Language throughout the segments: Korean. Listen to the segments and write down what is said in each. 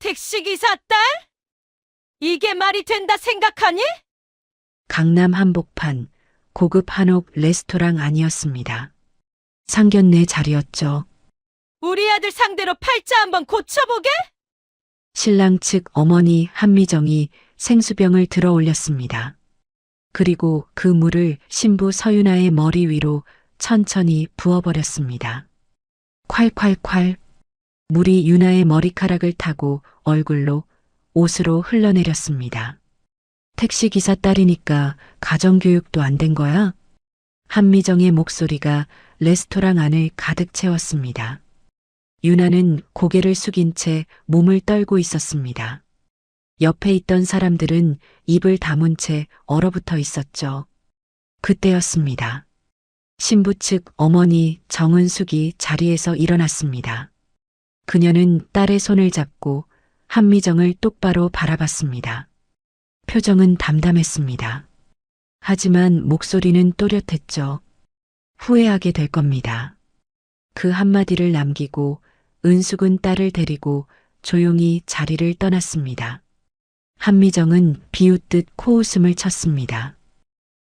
택시기사 딸? 이게 말이 된다 생각하니? 강남 한복판 고급 한옥 레스토랑 아니었습니다. 상견례 자리였죠. 우리 아들 상대로 팔자 한번 고쳐보게? 신랑 측 어머니 한미정이 생수병을 들어 올렸습니다. 그리고 그 물을 신부 서윤아의 머리 위로 천천히 부어버렸습니다. 콸콸콸. 물이 윤아의 머리카락을 타고 얼굴로 옷으로 흘러내렸습니다. 택시기사 딸이니까 가정교육도 안 된 거야? 한미정의 목소리가 레스토랑 안을 가득 채웠습니다. 윤아는 고개를 숙인 채 몸을 떨고 있었습니다. 옆에 있던 사람들은 입을 다문 채 얼어붙어 있었죠. 그때였습니다. 신부 측 어머니 정은숙이 자리에서 일어났습니다. 그녀는 딸의 손을 잡고 한미정을 똑바로 바라봤습니다. 표정은 담담했습니다. 하지만 목소리는 또렷했죠. 후회하게 될 겁니다. 그 한마디를 남기고 은숙은 딸을 데리고 조용히 자리를 떠났습니다. 한미정은 비웃듯 코웃음을 쳤습니다.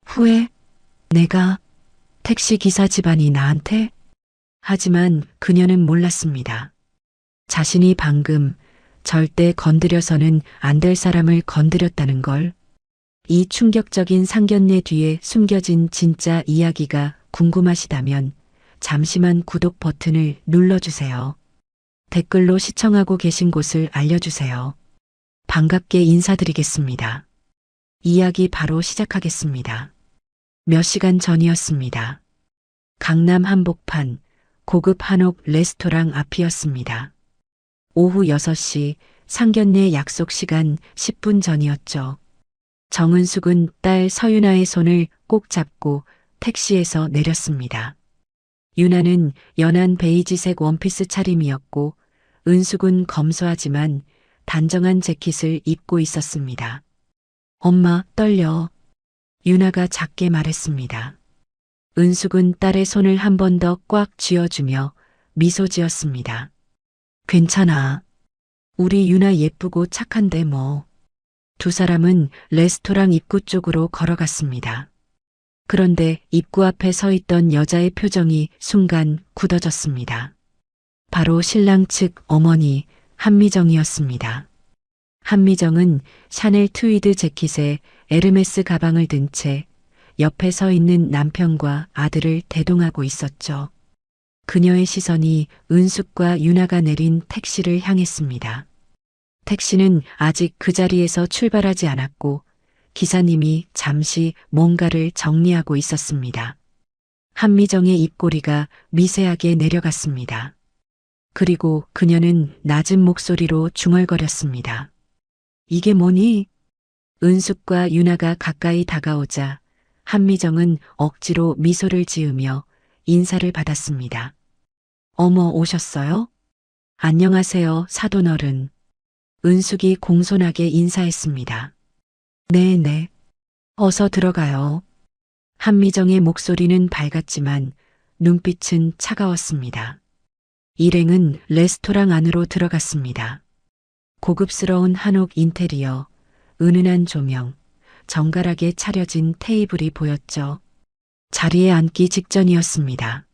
후회? 내가 택시기사 집안이 나한테? 하지만 그녀는 몰랐습니다. 자신이 방금 절대 건드려서는 안 될 사람을 건드렸다는 걸. 이 충격적인 상견례 뒤에 숨겨진 진짜 이야기가 궁금하시다면 잠시만 구독 버튼을 눌러주세요. 댓글로 시청하고 계신 곳을 알려주세요. 반갑게 인사드리겠습니다. 이야기 바로 시작하겠습니다. 몇 시간 전이었습니다. 강남 한복판 고급 한옥 레스토랑 앞이었습니다. 오후 6시 상견례 약속 시간 10분 전이었죠. 정은숙은 딸 서윤아의 손을 꼭 잡고 택시에서 내렸습니다. 윤아는 연한 베이지색 원피스 차림이었고 은숙은 검소하지만 단정한 재킷을 입고 있었습니다. 엄마, 떨려. 윤아가 작게 말했습니다. 은숙은 딸의 손을 한 번 더 꽉 쥐어주며 미소 지었습니다. 괜찮아. 우리 윤아 예쁘고 착한데 뭐. 두 사람은 레스토랑 입구 쪽으로 걸어갔습니다. 그런데 입구 앞에 서 있던 여자의 표정이 순간 굳어졌습니다. 바로 신랑 측 어머니 한미정이었습니다. 한미정은 샤넬 트위드 재킷에 에르메스 가방을 든 채 옆에 서 있는 남편과 아들을 대동하고 있었죠. 그녀의 시선이 은숙과 윤아가 내린 택시를 향했습니다. 택시는 아직 그 자리에서 출발하지 않았고 기사님이 잠시 뭔가를 정리하고 있었습니다. 한미정의 입꼬리가 미세하게 내려갔습니다. 그리고 그녀는 낮은 목소리로 중얼거렸습니다. 이게 뭐니? 은숙과 윤아가 가까이 다가오자 한미정은 억지로 미소를 지으며 인사를 받았습니다. 어머, 오셨어요? 안녕하세요, 사돈어른. 은숙이 공손하게 인사했습니다. 네네. 어서 들어가요. 한미정의 목소리는 밝았지만 눈빛은 차가웠습니다. 일행은 레스토랑 안으로 들어갔습니다. 고급스러운 한옥 인테리어, 은은한 조명, 정갈하게 차려진 테이블이 보였죠. 자리에 앉기 직전이었습니다.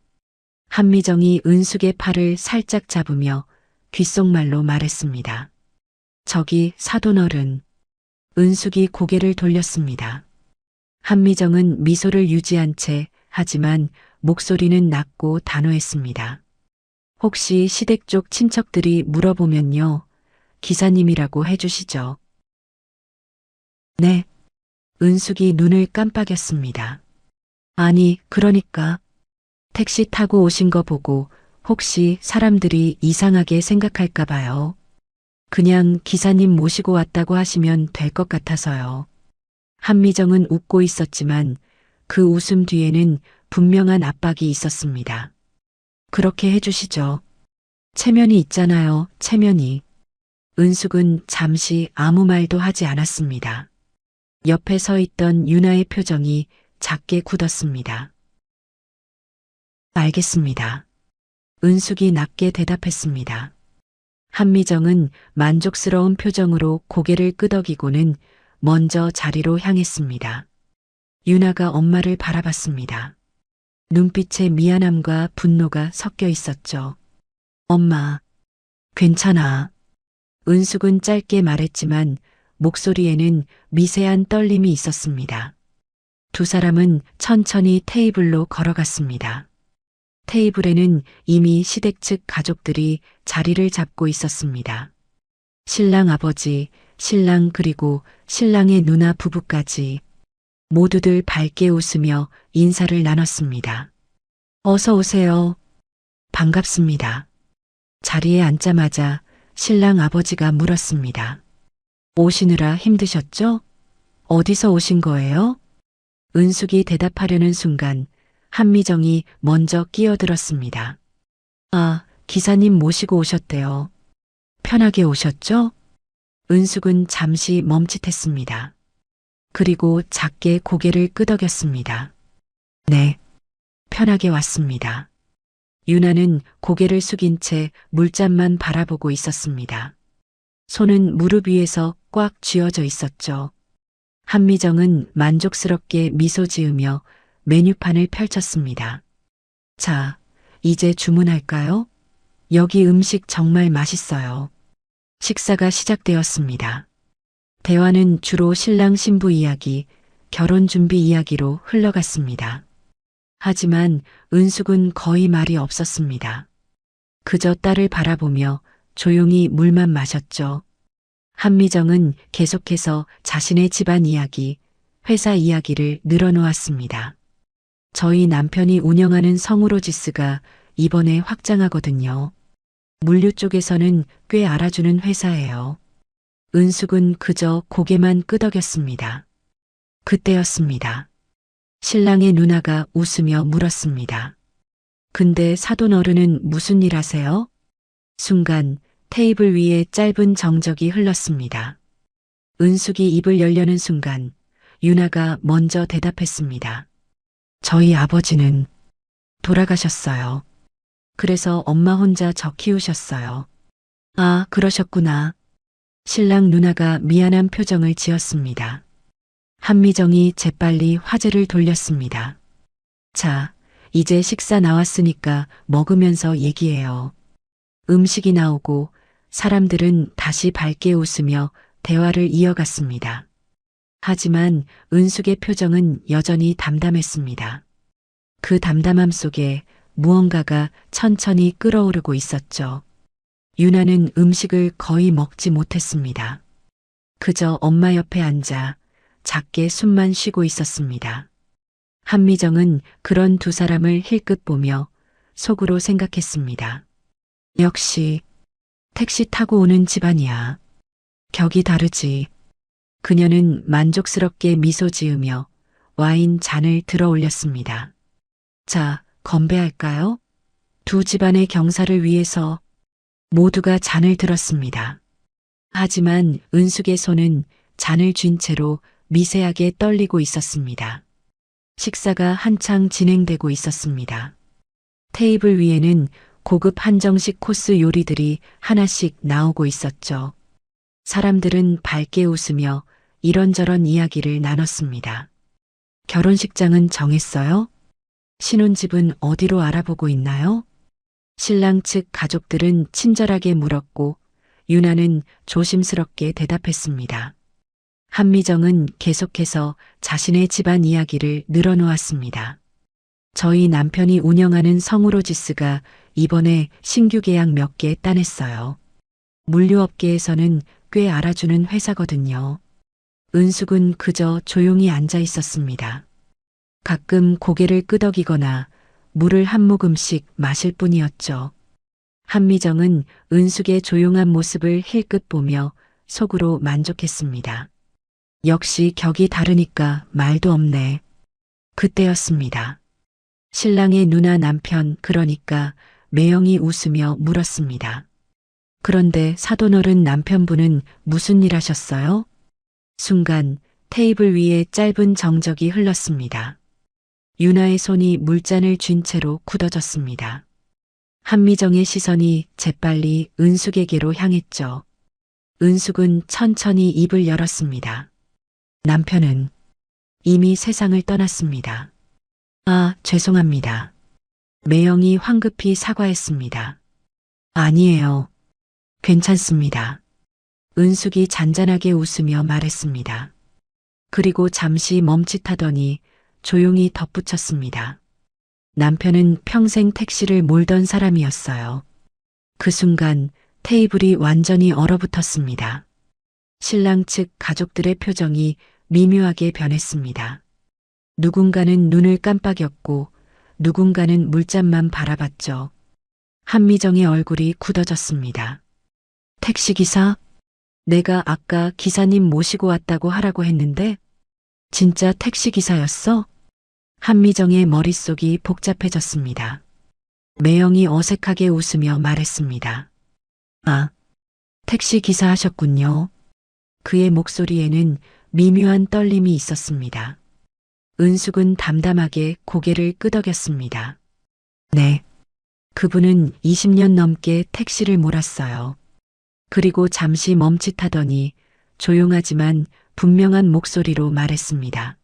한미정이 은숙의 팔을 살짝 잡으며 귓속말로 말했습니다. 저기 사돈어른. 은숙이 고개를 돌렸습니다. 한미정은 미소를 유지한 채 하지만 목소리는 낮고 단호했습니다. 혹시 시댁 쪽 친척들이 물어보면요. 기사님이라고 해주시죠. 네. 은숙이 눈을 깜빡였습니다. 아니, 그러니까 택시 타고 오신 거 보고 혹시 사람들이 이상하게 생각할까 봐요. 그냥 기사님 모시고 왔다고 하시면 될 것 같아서요. 한미정은 웃고 있었지만 그 웃음 뒤에는 분명한 압박이 있었습니다. 그렇게 해주시죠. 체면이 있잖아요, 체면이. 은숙은 잠시 아무 말도 하지 않았습니다. 옆에 서 있던 윤아의 표정이 작게 굳었습니다. 알겠습니다. 은숙이 낮게 대답했습니다. 한미정은 만족스러운 표정으로 고개를 끄덕이고는 먼저 자리로 향했습니다. 유나가 엄마를 바라봤습니다. 눈빛에 미안함과 분노가 섞여 있었죠. 엄마, 괜찮아. 은숙은 짧게 말했지만 목소리에는 미세한 떨림이 있었습니다. 두 사람은 천천히 테이블로 걸어갔습니다. 테이블에는 이미 시댁 측 가족들이 자리를 잡고 있었습니다. 신랑 아버지, 신랑 그리고 신랑의 누나 부부까지 모두들 밝게 웃으며 인사를 나눴습니다. 어서 오세요. 반갑습니다. 자리에 앉자마자 신랑 아버지가 물었습니다. 오시느라 힘드셨죠? 어디서 오신 거예요? 은숙이 대답하려는 순간 한미정이 먼저 끼어들었습니다. 아, 기사님 모시고 오셨대요. 편하게 오셨죠? 은숙은 잠시 멈칫했습니다. 그리고 작게 고개를 끄덕였습니다. 네, 편하게 왔습니다. 유나는 고개를 숙인 채 물잔만 바라보고 있었습니다. 손은 무릎 위에서 꽉 쥐어져 있었죠. 한미정은 만족스럽게 미소 지으며 메뉴판을 펼쳤습니다. 자, 이제 주문할까요? 여기 음식 정말 맛있어요. 식사가 시작되었습니다. 대화는 주로 신랑 신부 이야기, 결혼 준비 이야기로 흘러갔습니다. 하지만 은숙은 거의 말이 없었습니다. 그저 딸을 바라보며 조용히 물만 마셨죠. 한미정은 계속해서 자신의 집안 이야기, 회사 이야기를 늘어놓았습니다. 저희 남편이 운영하는 성우로지스가 이번에 확장하거든요. 물류 쪽에서는 꽤 알아주는 회사예요. 은숙은 그저 고개만 끄덕였습니다. 그때였습니다. 신랑의 누나가 웃으며 물었습니다. 근데 사돈 어른은 무슨 일 하세요? 순간 테이블 위에 짧은 정적이 흘렀습니다. 은숙이 입을 열려는 순간 유나가 먼저 대답했습니다. 저희 아버지는 돌아가셨어요. 그래서 엄마 혼자 저 키우셨어요. 아, 그러셨구나. 신랑 누나가 미안한 표정을 지었습니다. 한미정이 재빨리 화제를 돌렸습니다. 자, 이제 식사 나왔으니까 먹으면서 얘기해요. 음식이 나오고 사람들은 다시 밝게 웃으며 대화를 이어갔습니다. 하지만 은숙의 표정은 여전히 담담했습니다. 그 담담함 속에 무언가가 천천히 끓어오르고 있었죠. 유나는 음식을 거의 먹지 못했습니다. 그저 엄마 옆에 앉아 작게 숨만 쉬고 있었습니다. 한미정은 그런 두 사람을 힐끗 보며 속으로 생각했습니다. 역시 택시 타고 오는 집안이야. 격이 다르지. 그녀는 만족스럽게 미소 지으며 와인 잔을 들어 올렸습니다. 자, 건배할까요? 두 집안의 경사를 위해서 모두가 잔을 들었습니다. 하지만 은숙의 손은 잔을 쥔 채로 미세하게 떨리고 있었습니다. 식사가 한창 진행되고 있었습니다. 테이블 위에는 고급 한정식 코스 요리들이 하나씩 나오고 있었죠. 사람들은 밝게 웃으며 이런저런 이야기를 나눴습니다. 결혼식장은 정했어요? 신혼집은 어디로 알아보고 있나요? 신랑 측 가족들은 친절하게 물었고 유나는 조심스럽게 대답했습니다. 한미정은 계속해서 자신의 집안 이야기를 늘어놓았습니다. 저희 남편이 운영하는 성우로지스가 이번에 신규 계약 몇 개 따냈어요. 물류업계에서는 꽤 알아주는 회사거든요. 은숙은 그저 조용히 앉아 있었습니다. 가끔 고개를 끄덕이거나 물을 한 모금씩 마실 뿐이었죠. 한미정은 은숙의 조용한 모습을 힐끗 보며 속으로 만족했습니다. 역시 격이 다르니까 말도 없네. 그때였습니다. 신랑의 누나 남편 그러니까 매영이 웃으며 물었습니다. 그런데 사돈어른 남편분은 무슨 일 하셨어요? 순간 테이블 위에 짧은 정적이 흘렀습니다. 유나의 손이 물잔을 쥔 채로 굳어졌습니다. 한미정의 시선이 재빨리 은숙에게로 향했죠. 은숙은 천천히 입을 열었습니다. 남편은 이미 세상을 떠났습니다. 아, 죄송합니다. 매영이 황급히 사과했습니다. 아니에요. 괜찮습니다. 은숙이 잔잔하게 웃으며 말했습니다. 그리고 잠시 멈칫하더니 조용히 덧붙였습니다. 남편은 평생 택시를 몰던 사람이었어요. 그 순간 테이블이 완전히 얼어붙었습니다. 신랑 측 가족들의 표정이 미묘하게 변했습니다. 누군가는 눈을 깜빡였고 누군가는 물잠만 바라봤죠. 한미정의 얼굴이 굳어졌습니다. 택시기사? 내가 아까 기사님 모시고 왔다고 하라고 했는데 진짜 택시기사였어? 한미정의 머릿속이 복잡해졌습니다. 매영이 어색하게 웃으며 말했습니다. 아, 택시기사 하셨군요. 그의 목소리에는 미묘한 떨림이 있었습니다. 은숙은 담담하게 고개를 끄덕였습니다. 네. 그분은 20년 넘게 택시를 몰았어요. 그리고 잠시 멈칫하더니 조용하지만 분명한 목소리로 말했습니다.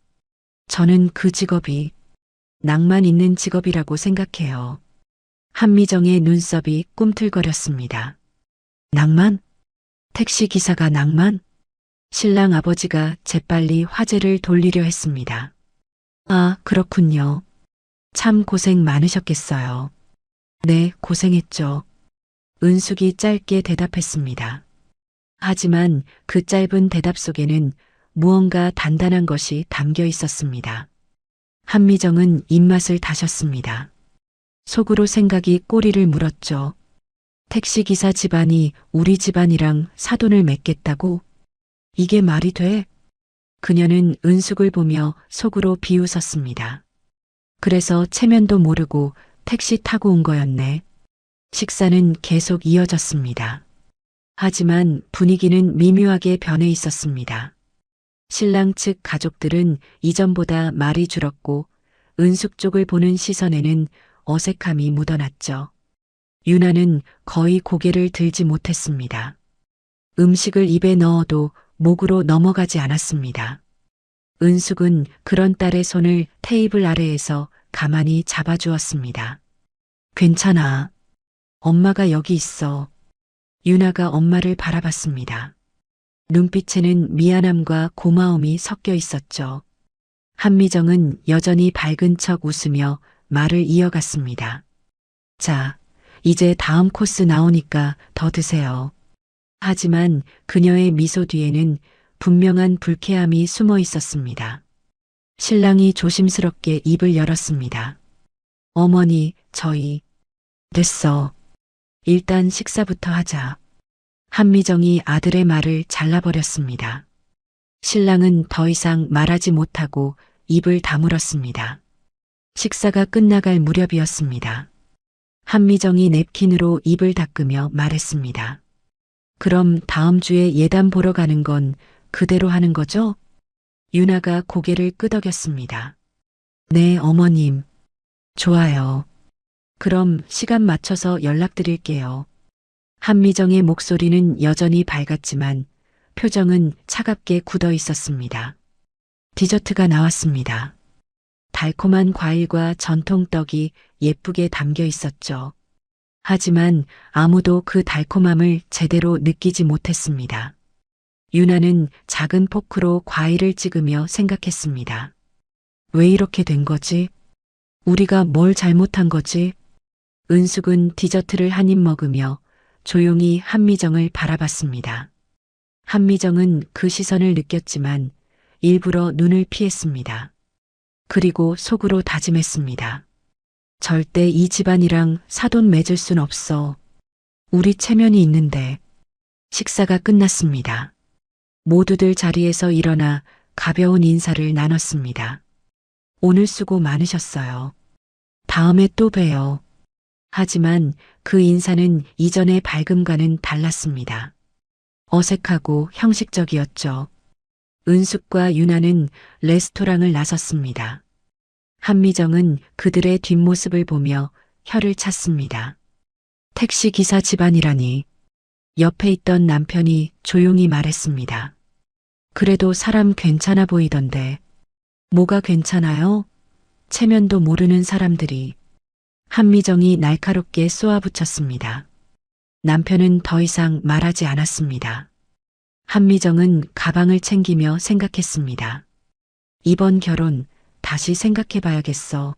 저는 그 직업이 낭만 있는 직업이라고 생각해요. 한미정의 눈썹이 꿈틀거렸습니다. 낭만? 택시기사가 낭만? 신랑 아버지가 재빨리 화제를 돌리려 했습니다. 아, 그렇군요. 참 고생 많으셨겠어요. 네, 고생했죠. 은숙이 짧게 대답했습니다. 하지만 그 짧은 대답 속에는 무언가 단단한 것이 담겨 있었습니다. 한미정은 입맛을 다셨습니다. 속으로 생각이 꼬리를 물었죠. 택시기사 집안이 우리 집안이랑 사돈을 맺겠다고? 이게 말이 돼? 그녀는 은숙을 보며 속으로 비웃었습니다. 그래서 체면도 모르고 택시 타고 온 거였네. 식사는 계속 이어졌습니다. 하지만 분위기는 미묘하게 변해 있었습니다. 신랑 측 가족들은 이전보다 말이 줄었고 은숙 쪽을 보는 시선에는 어색함이 묻어났죠. 유나는 거의 고개를 들지 못했습니다. 음식을 입에 넣어도 목으로 넘어가지 않았습니다. 은숙은 그런 딸의 손을 테이블 아래에서 가만히 잡아주었습니다. 괜찮아. 엄마가 여기 있어. 유나가 엄마를 바라봤습니다. 눈빛에는 미안함과 고마움이 섞여 있었죠. 한미정은 여전히 밝은 척 웃으며 말을 이어갔습니다. 자, 이제 다음 코스 나오니까 더 드세요. 하지만 그녀의 미소 뒤에는 분명한 불쾌함이 숨어 있었습니다. 신랑이 조심스럽게 입을 열었습니다. 어머니, 저희 됐어. 일단 식사부터 하자. 한미정이 아들의 말을 잘라버렸습니다. 신랑은 더 이상 말하지 못하고 입을 다물었습니다. 식사가 끝나갈 무렵이었습니다. 한미정이 냅킨으로 입을 닦으며 말했습니다. 그럼 다음 주에 예단 보러 가는 건 그대로 하는 거죠? 유나가 고개를 끄덕였습니다. 네, 어머님. 좋아요. 그럼 시간 맞춰서 연락드릴게요. 한미정의 목소리는 여전히 밝았지만 표정은 차갑게 굳어 있었습니다. 디저트가 나왔습니다. 달콤한 과일과 전통떡이 예쁘게 담겨 있었죠. 하지만 아무도 그 달콤함을 제대로 느끼지 못했습니다. 유나는 작은 포크로 과일을 찍으며 생각했습니다. 왜 이렇게 된 거지? 우리가 뭘 잘못한 거지? 은숙은 디저트를 한 입 먹으며 조용히 한미정을 바라봤습니다. 한미정은 그 시선을 느꼈지만 일부러 눈을 피했습니다. 그리고 속으로 다짐했습니다. 절대 이 집안이랑 사돈 맺을 순 없어. 우리 체면이 있는데. 식사가 끝났습니다. 모두들 자리에서 일어나 가벼운 인사를 나눴습니다. 오늘 수고 많으셨어요. 다음에 또 봬요. 하지만 그 인사는 이전의 밝음과는 달랐습니다. 어색하고 형식적이었죠. 은숙과 유나는 레스토랑을 나섰습니다. 한미정은 그들의 뒷모습을 보며 혀를 찼습니다. 택시 기사 집안이라니. 옆에 있던 남편이 조용히 말했습니다. 그래도 사람 괜찮아 보이던데. 뭐가 괜찮아요? 체면도 모르는 사람들이. 한미정이 날카롭게 쏘아붙였습니다. 남편은 더 이상 말하지 않았습니다. 한미정은 가방을 챙기며 생각했습니다. 이번 결혼 다시 생각해봐야겠어.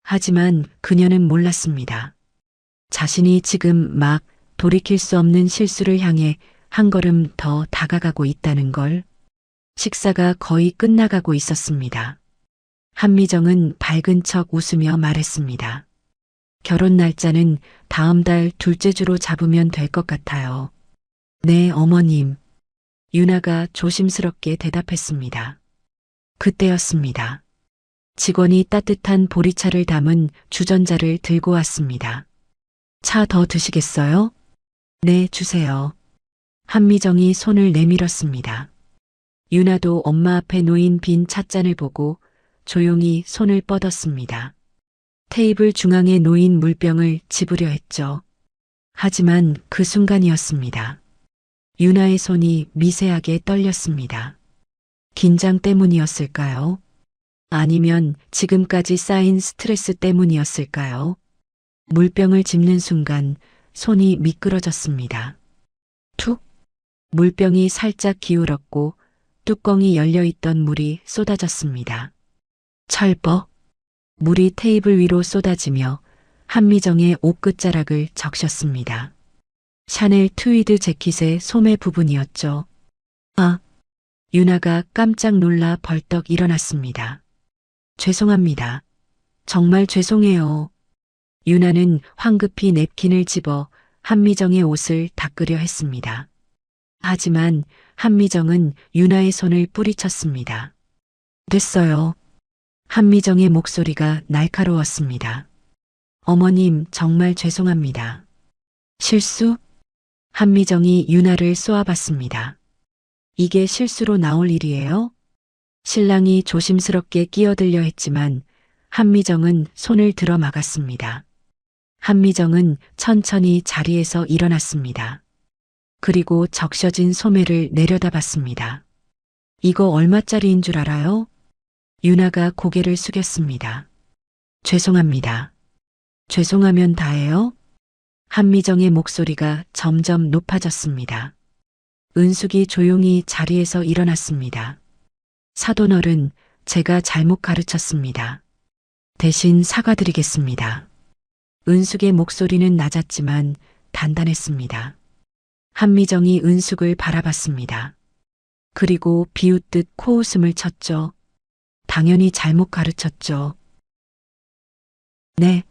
하지만 그녀는 몰랐습니다. 자신이 지금 막 돌이킬 수 없는 실수를 향해 한 걸음 더 다가가고 있다는 걸. 식사가 거의 끝나가고 있었습니다. 한미정은 밝은 척 웃으며 말했습니다. 결혼 날짜는 다음 달 둘째 주로 잡으면 될 것 같아요. 네, 어머님. 유나가 조심스럽게 대답했습니다. 그때였습니다. 직원이 따뜻한 보리차를 담은 주전자를 들고 왔습니다. 차 더 드시겠어요? 네, 주세요. 한미정이 손을 내밀었습니다. 유나도 엄마 앞에 놓인 빈 찻잔을 보고 조용히 손을 뻗었습니다. 테이블 중앙에 놓인 물병을 집으려 했죠. 하지만 그 순간이었습니다. 유나의 손이 미세하게 떨렸습니다. 긴장 때문이었을까요? 아니면 지금까지 쌓인 스트레스 때문이었을까요? 물병을 집는 순간 손이 미끄러졌습니다. 툭! 물병이 살짝 기울었고 뚜껑이 열려있던 물이 쏟아졌습니다. 철벅! 물이 테이블 위로 쏟아지며 한미정의 옷끝자락을 적셨습니다. 샤넬 트위드 재킷의 소매 부분이었죠. 아! 유나가 깜짝 놀라 벌떡 일어났습니다. 죄송합니다. 정말 죄송해요. 유나는 황급히 냅킨을 집어 한미정의 옷을 닦으려 했습니다. 하지만 한미정은 유나의 손을 뿌리쳤습니다. 됐어요. 한미정의 목소리가 날카로웠습니다. 어머님, 정말 죄송합니다. 실수? 한미정이 유나를 쏘아봤습니다. 이게 실수로 나올 일이에요? 신랑이 조심스럽게 끼어들려 했지만 한미정은 손을 들어 막았습니다. 한미정은 천천히 자리에서 일어났습니다. 그리고 적셔진 소매를 내려다봤습니다. 이거 얼마짜리인 줄 알아요? 유나가 고개를 숙였습니다. 죄송합니다. 죄송하면 다예요? 한미정의 목소리가 점점 높아졌습니다. 은숙이 조용히 자리에서 일어났습니다. 사돈어른, 제가 잘못 가르쳤습니다. 대신 사과드리겠습니다. 은숙의 목소리는 낮았지만 단단했습니다. 한미정이 은숙을 바라봤습니다. 그리고 비웃듯 코웃음을 쳤죠. 당연히 잘못 가르쳤죠. 네.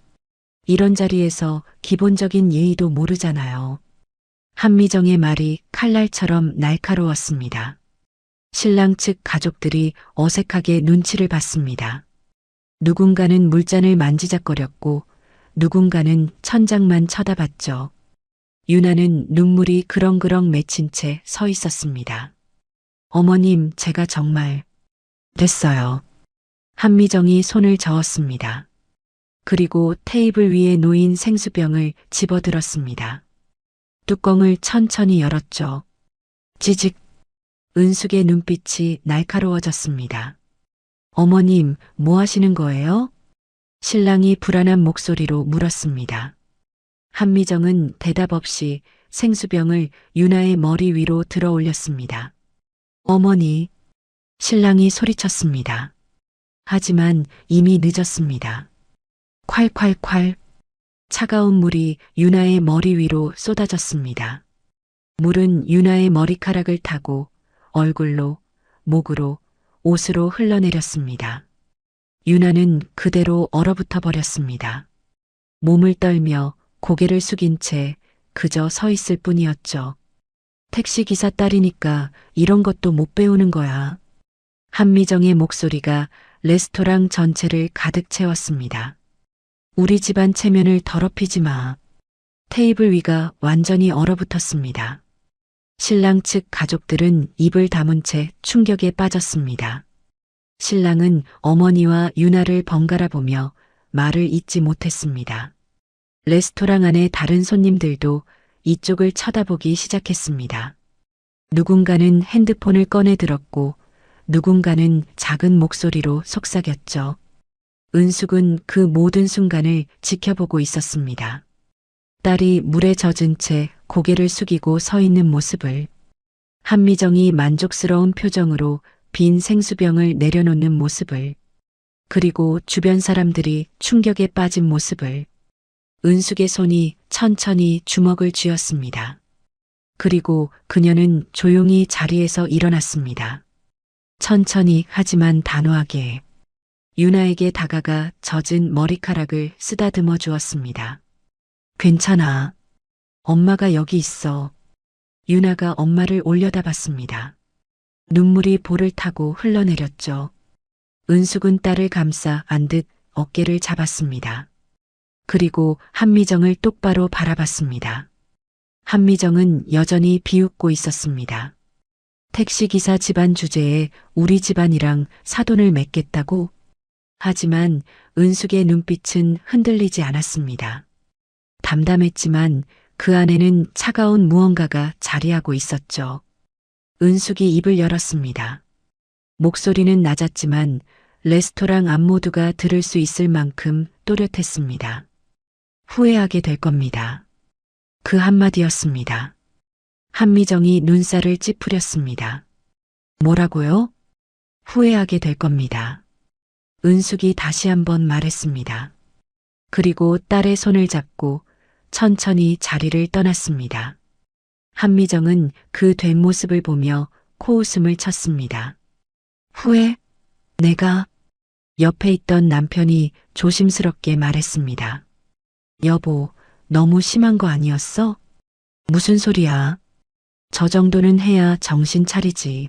이런 자리에서 기본적인 예의도 모르잖아요. 한미정의 말이 칼날처럼 날카로웠습니다. 신랑 측 가족들이 어색하게 눈치를 봤습니다. 누군가는 물잔을 만지작거렸고 누군가는 천장만 쳐다봤죠. 유나는 눈물이 그렁그렁 맺힌 채 서 있었습니다. 어머님, 제가 정말... 됐어요. 한미정이 손을 저었습니다. 그리고 테이블 위에 놓인 생수병을 집어들었습니다. 뚜껑을 천천히 열었죠. 찌직. 은숙의 눈빛이 날카로워졌습니다. 어머님, 뭐 하시는 거예요? 신랑이 불안한 목소리로 물었습니다. 한미정은 대답 없이 생수병을 유나의 머리 위로 들어 올렸습니다. 어머니, 신랑이 소리쳤습니다. 하지만 이미 늦었습니다. 콸콸콸. 차가운 물이 유나의 머리 위로 쏟아졌습니다. 물은 유나의 머리카락을 타고 얼굴로, 목으로, 옷으로 흘러내렸습니다. 유나는 그대로 얼어붙어 버렸습니다. 몸을 떨며 고개를 숙인 채 그저 서 있을 뿐이었죠. 택시기사 딸이니까 이런 것도 못 배우는 거야. 한미정의 목소리가 레스토랑 전체를 가득 채웠습니다. 우리 집안 체면을 더럽히지 마. 테이블 위가 완전히 얼어붙었습니다. 신랑 측 가족들은 입을 다문 채 충격에 빠졌습니다. 신랑은 어머니와 유나를 번갈아 보며 말을 잇지 못했습니다. 레스토랑 안의 다른 손님들도 이쪽을 쳐다보기 시작했습니다. 누군가는 핸드폰을 꺼내 들었고 누군가는 작은 목소리로 속삭였죠. 은숙은 그 모든 순간을 지켜보고 있었습니다. 딸이 물에 젖은 채 고개를 숙이고 서 있는 모습을, 한미정이 만족스러운 표정으로 빈 생수병을 내려놓는 모습을, 그리고 주변 사람들이 충격에 빠진 모습을. 은숙의 손이 천천히 주먹을 쥐었습니다. 그리고 그녀는 조용히 자리에서 일어났습니다. 천천히 하지만 단호하게 유나에게 다가가 젖은 머리카락을 쓰다듬어 주었습니다. 괜찮아. 엄마가 여기 있어. 유나가 엄마를 올려다봤습니다. 눈물이 볼을 타고 흘러내렸죠. 은숙은 딸을 감싸 안듯 어깨를 잡았습니다. 그리고 한미정을 똑바로 바라봤습니다. 한미정은 여전히 비웃고 있었습니다. 택시기사 집안 주제에 우리 집안이랑 사돈을 맺겠다고? 하지만 은숙의 눈빛은 흔들리지 않았습니다. 담담했지만 그 안에는 차가운 무언가가 자리하고 있었죠. 은숙이 입을 열었습니다. 목소리는 낮았지만 레스토랑 안 모두가 들을 수 있을 만큼 또렷했습니다. 후회하게 될 겁니다. 그 한마디였습니다. 한미정이 눈살을 찌푸렸습니다. 뭐라고요? 후회하게 될 겁니다. 은숙이 다시 한번 말했습니다. 그리고 딸의 손을 잡고 천천히 자리를 떠났습니다. 한미정은 그 된 모습을 보며 코웃음을 쳤습니다. 후회? 내가? 옆에 있던 남편이 조심스럽게 말했습니다. 여보, 너무 심한 거 아니었어? 무슨 소리야? 저 정도는 해야 정신 차리지.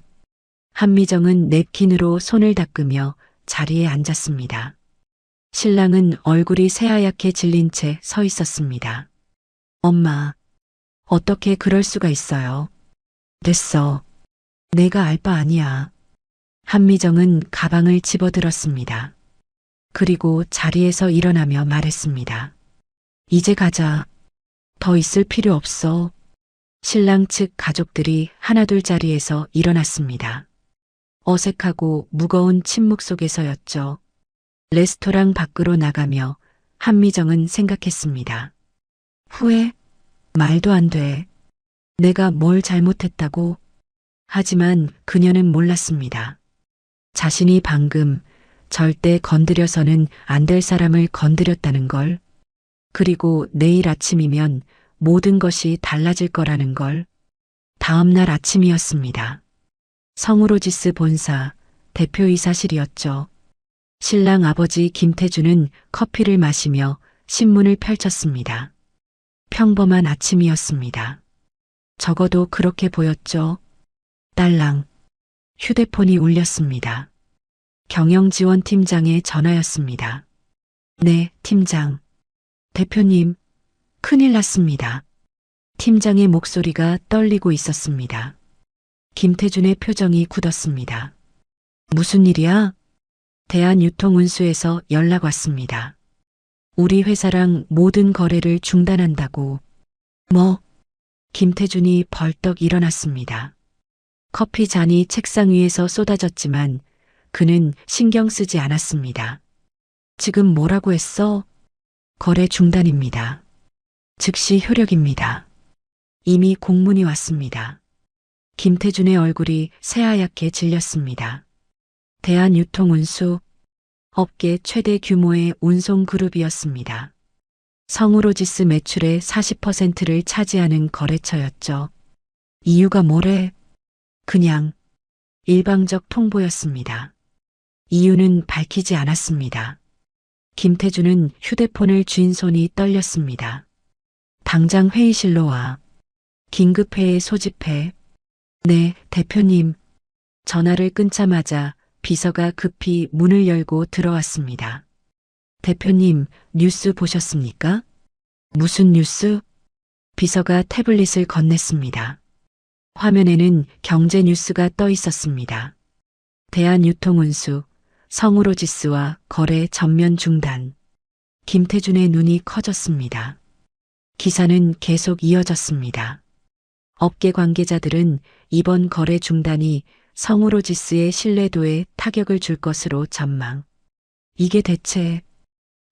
한미정은 냅킨으로 손을 닦으며 자리에 앉았습니다. 신랑은 얼굴이 새하얗게 질린 채 서 있었습니다. 엄마, 어떻게 그럴 수가 있어요? 됐어. 내가 알 바 아니야. 한미정은 가방을 집어들었습니다. 그리고 자리에서 일어나며 말했습니다. 이제 가자. 더 있을 필요 없어. 신랑 측 가족들이 하나둘 자리에서 일어났습니다. 어색하고 무거운 침묵 속에서였죠. 레스토랑 밖으로 나가며 한미정은 생각했습니다. 후회? 말도 안 돼. 내가 뭘 잘못했다고? 하지만 그녀는 몰랐습니다. 자신이 방금 절대 건드려서는 안 될 사람을 건드렸다는 걸, 그리고 내일 아침이면 모든 것이 달라질 거라는 걸. 다음 날 아침이었습니다. 성우로지스 본사 대표이사실이었죠. 신랑 아버지 김태주는 커피를 마시며 신문을 펼쳤습니다. 평범한 아침이었습니다. 적어도 그렇게 보였죠. 딸랑. 휴대폰이 울렸습니다. 경영지원팀장의 전화였습니다. 네, 팀장. 대표님, 큰일 났습니다. 팀장의 목소리가 떨리고 있었습니다. 김태준의 표정이 굳었습니다. 무슨 일이야? 대한유통운수에서 연락 왔습니다. 우리 회사랑 모든 거래를 중단한다고. 뭐? 김태준이 벌떡 일어났습니다. 커피 잔이 책상 위에서 쏟아졌지만 그는 신경 쓰지 않았습니다. 지금 뭐라고 했어? 거래 중단입니다. 즉시 효력입니다. 이미 공문이 왔습니다. 김태준의 얼굴이 새하얗게 질렸습니다. 대한유통운수, 업계 최대 규모의 운송그룹이었습니다. 성우로지스 매출의 40%를 차지하는 거래처였죠. 이유가 뭐래? 그냥 일방적 통보였습니다. 이유는 밝히지 않았습니다. 김태준은 휴대폰을 쥔 손이 떨렸습니다. 당장 회의실로 와. 긴급회의 소집해. 네, 대표님. 전화를 끊자마자 비서가 급히 문을 열고 들어왔습니다. 대표님, 뉴스 보셨습니까? 무슨 뉴스? 비서가 태블릿을 건넸습니다. 화면에는 경제 뉴스가 떠 있었습니다. 대한유통운수, 성우로지스와 거래 전면 중단. 김태준의 눈이 커졌습니다. 기사는 계속 이어졌습니다. 업계 관계자들은 이번 거래 중단이 성우로지스의 신뢰도에 타격을 줄 것으로 전망. 이게 대체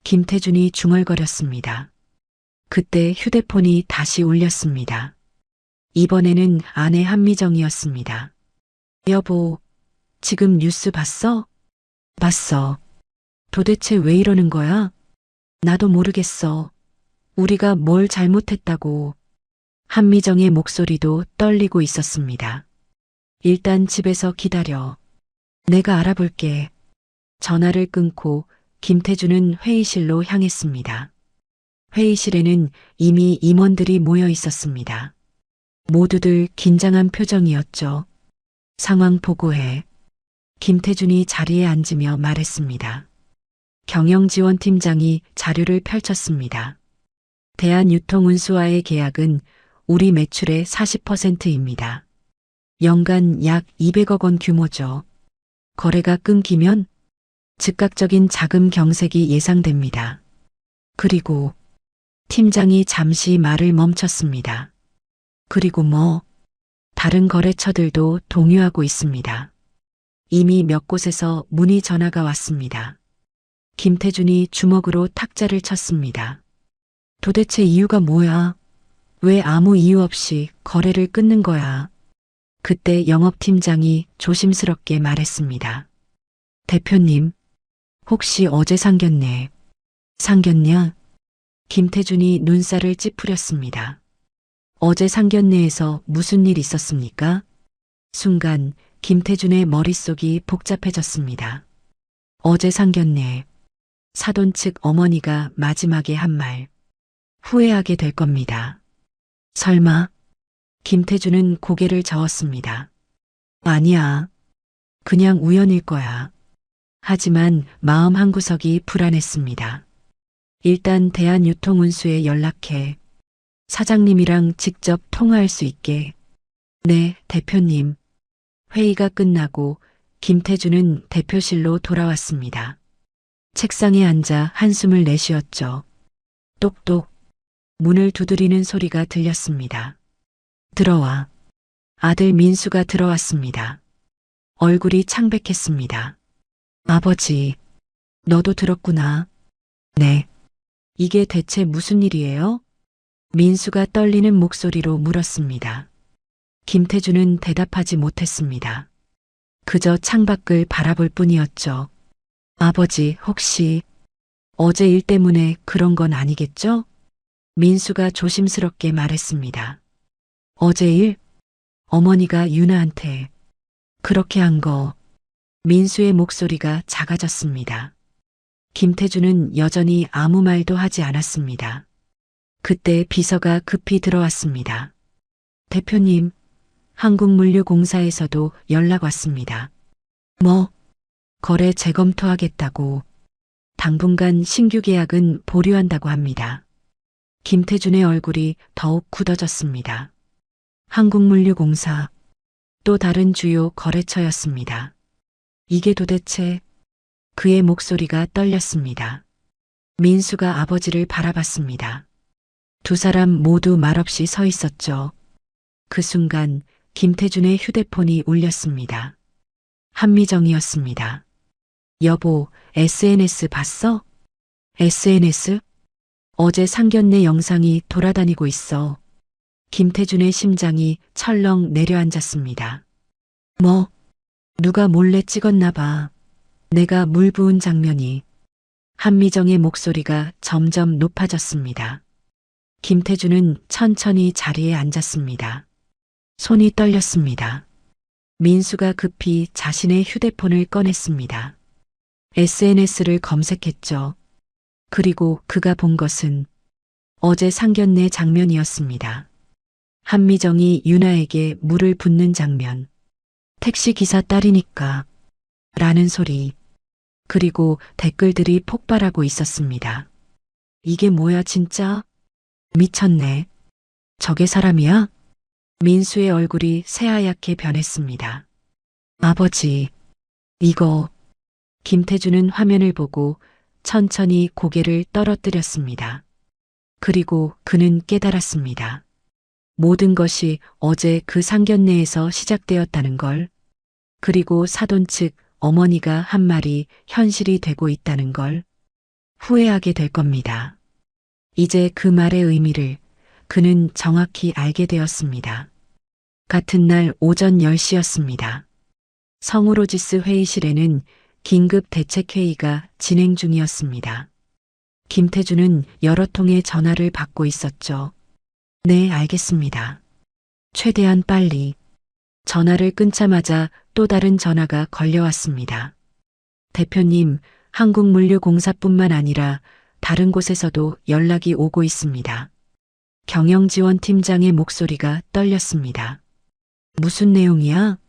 김태준이 중얼거렸습니다. 그때 휴대폰이 다시 울렸습니다. 이번에는 아내 한미정이었습니다. 여보, 지금 뉴스 봤어? 봤어. 도대체 왜 이러는 거야? 나도 모르겠어. 우리가 뭘 잘못했다고. 한미정의 목소리도 떨리고 있었습니다. 일단 집에서 기다려. 내가 알아볼게. 전화를 끊고 김태준은 회의실로 향했습니다. 회의실에는 이미 임원들이 모여 있었습니다. 모두들 긴장한 표정이었죠. 상황 보고해. 김태준이 자리에 앉으며 말했습니다. 경영지원팀장이 자료를 펼쳤습니다. 대한유통운수와의 계약은 우리 매출의 40%입니다. 연간 약 200억 원 규모죠. 거래가 끊기면 즉각적인 자금 경색이 예상됩니다. 그리고 팀장이 잠시 말을 멈췄습니다. 그리고 다른 거래처들도 동요하고 있습니다. 이미 몇 곳에서 문의 전화가 왔습니다. 김태준이 주먹으로 탁자를 쳤습니다. 도대체 이유가 뭐야? 왜 아무 이유 없이 거래를 끊는 거야? 그때 영업팀장이 조심스럽게 말했습니다. 대표님, 혹시 어제 상견례 상견냐? 김태준이 눈살을 찌푸렸습니다. 어제 상견례에서 무슨 일 있었습니까? 순간 김태준의 머릿속이 복잡해졌습니다. 어제 상견례, 사돈 측 어머니가 마지막에 한 말, 후회하게 될 겁니다. 설마? 김태준은 고개를 저었습니다. 아니야. 그냥 우연일 거야. 하지만 마음 한구석이 불안했습니다. 일단 대한유통운수에 연락해. 사장님이랑 직접 통화할 수 있게. 네, 대표님. 회의가 끝나고 김태준은 대표실로 돌아왔습니다. 책상에 앉아 한숨을 내쉬었죠. 똑똑. 문을 두드리는 소리가 들렸습니다. 들어와. 아들 민수가 들어왔습니다. 얼굴이 창백했습니다. 아버지, 너도 들었구나. 네. 이게 대체 무슨 일이에요? 민수가 떨리는 목소리로 물었습니다. 김태준은 대답하지 못했습니다. 그저 창밖을 바라볼 뿐이었죠. 아버지, 혹시 어제 일 때문에 그런 건 아니겠죠? 민수가 조심스럽게 말했습니다. 어제 일? 어머니가 유나한테 그렇게 한 거. 민수의 목소리가 작아졌습니다. 김태준은 여전히 아무 말도 하지 않았습니다. 그때 비서가 급히 들어왔습니다. 대표님, 한국물류공사에서도 연락 왔습니다. 거래 재검토하겠다고. 당분간 신규 계약은 보류한다고 합니다. 김태준의 얼굴이 더욱 굳어졌습니다. 한국물류공사, 또 다른 주요 거래처였습니다. 이게 도대체... 그의 목소리가 떨렸습니다. 민수가 아버지를 바라봤습니다. 두 사람 모두 말없이 서 있었죠. 그 순간 김태준의 휴대폰이 울렸습니다. 한미정이었습니다. 여보, SNS 봤어? SNS? 어제 상견례 영상이 돌아다니고 있어. 김태준의 심장이 철렁 내려앉았습니다. 누가 몰래 찍었나 봐. 내가 물 부은 장면이. 한미정의 목소리가 점점 높아졌습니다. 김태준은 천천히 자리에 앉았습니다. 손이 떨렸습니다. 민수가 급히 자신의 휴대폰을 꺼냈습니다. SNS를 검색했죠. 그리고 그가 본 것은 어제 상견례 장면이었습니다. 한미정이 유나에게 물을 붓는 장면. 택시 기사 딸이니까 라는 소리. 그리고 댓글들이 폭발하고 있었습니다. 이게 뭐야 진짜? 미쳤네. 저게 사람이야? 민수의 얼굴이 새하얗게 변했습니다. 아버지, 이거... 김태준은 화면을 보고 천천히 고개를 떨어뜨렸습니다. 그리고 그는 깨달았습니다. 모든 것이 어제 그 상견례에서 시작되었다는 걸, 그리고 사돈 측 어머니가 한 말이 현실이 되고 있다는 걸 후회하게 될 겁니다. 이제 그 말의 의미를 그는 정확히 알게 되었습니다. 같은 날 오전 10시였습니다. 성우로지스 회의실에는 긴급 대책회의가 진행 중이었습니다. 김태준은 여러 통의 전화를 받고 있었죠. 네, 알겠습니다. 최대한 빨리. 전화를 끊자마자 또 다른 전화가 걸려왔습니다. 대표님, 한국물류공사뿐만 아니라 다른 곳에서도 연락이 오고 있습니다. 경영지원팀장의 목소리가 떨렸습니다. 무슨 내용이야?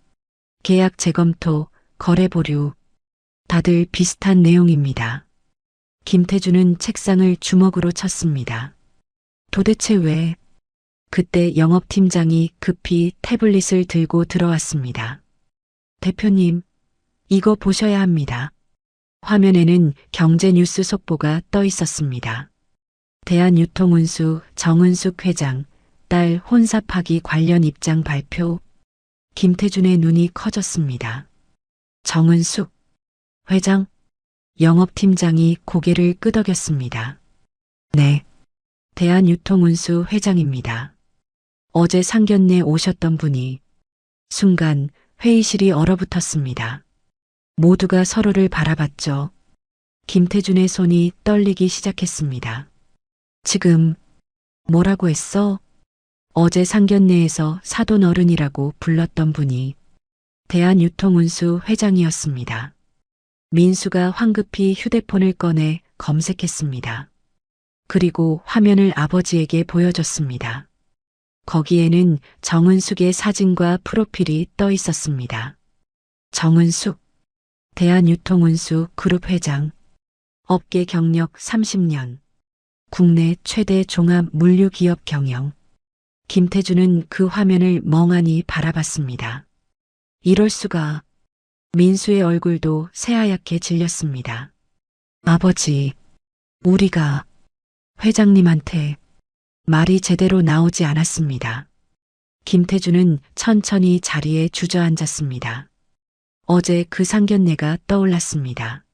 계약 재검토, 거래 보류. 다들 비슷한 내용입니다. 김태준은 책상을 주먹으로 쳤습니다. 도대체 왜? 그때 영업팀장이 급히 태블릿을 들고 들어왔습니다. 대표님, 이거 보셔야 합니다. 화면에는 경제뉴스 속보가 떠 있었습니다. 대한유통운수 정은숙 회장, 딸 혼사 파기 관련 입장 발표. 김태준의 눈이 커졌습니다. 정은숙 회장? 영업팀장이 고개를 끄덕였습니다. 네, 대한유통운수 회장입니다. 어제 상견례 오셨던 분이. 순간 회의실이 얼어붙었습니다. 모두가 서로를 바라봤죠. 김태준의 손이 떨리기 시작했습니다. 지금 뭐라고 했어? 어제 상견례에서 사돈 어른이라고 불렀던 분이 대한유통운수 회장이었습니다. 민수가 황급히 휴대폰을 꺼내 검색했습니다. 그리고 화면을 아버지에게 보여줬습니다. 거기에는 정은숙의 사진과 프로필이 떠 있었습니다. 정은숙, 대한유통운수 그룹 회장, 업계 경력 30년, 국내 최대 종합 물류기업 경영. 김태준은 그 화면을 멍하니 바라봤습니다. 이럴 수가. 민수의 얼굴도 새하얗게 질렸습니다. 아버지, 우리가 회장님한테 말이 제대로 나오지 않았습니다. 김태준은 천천히 자리에 주저앉았습니다. 어제 그 상견례가 떠올랐습니다.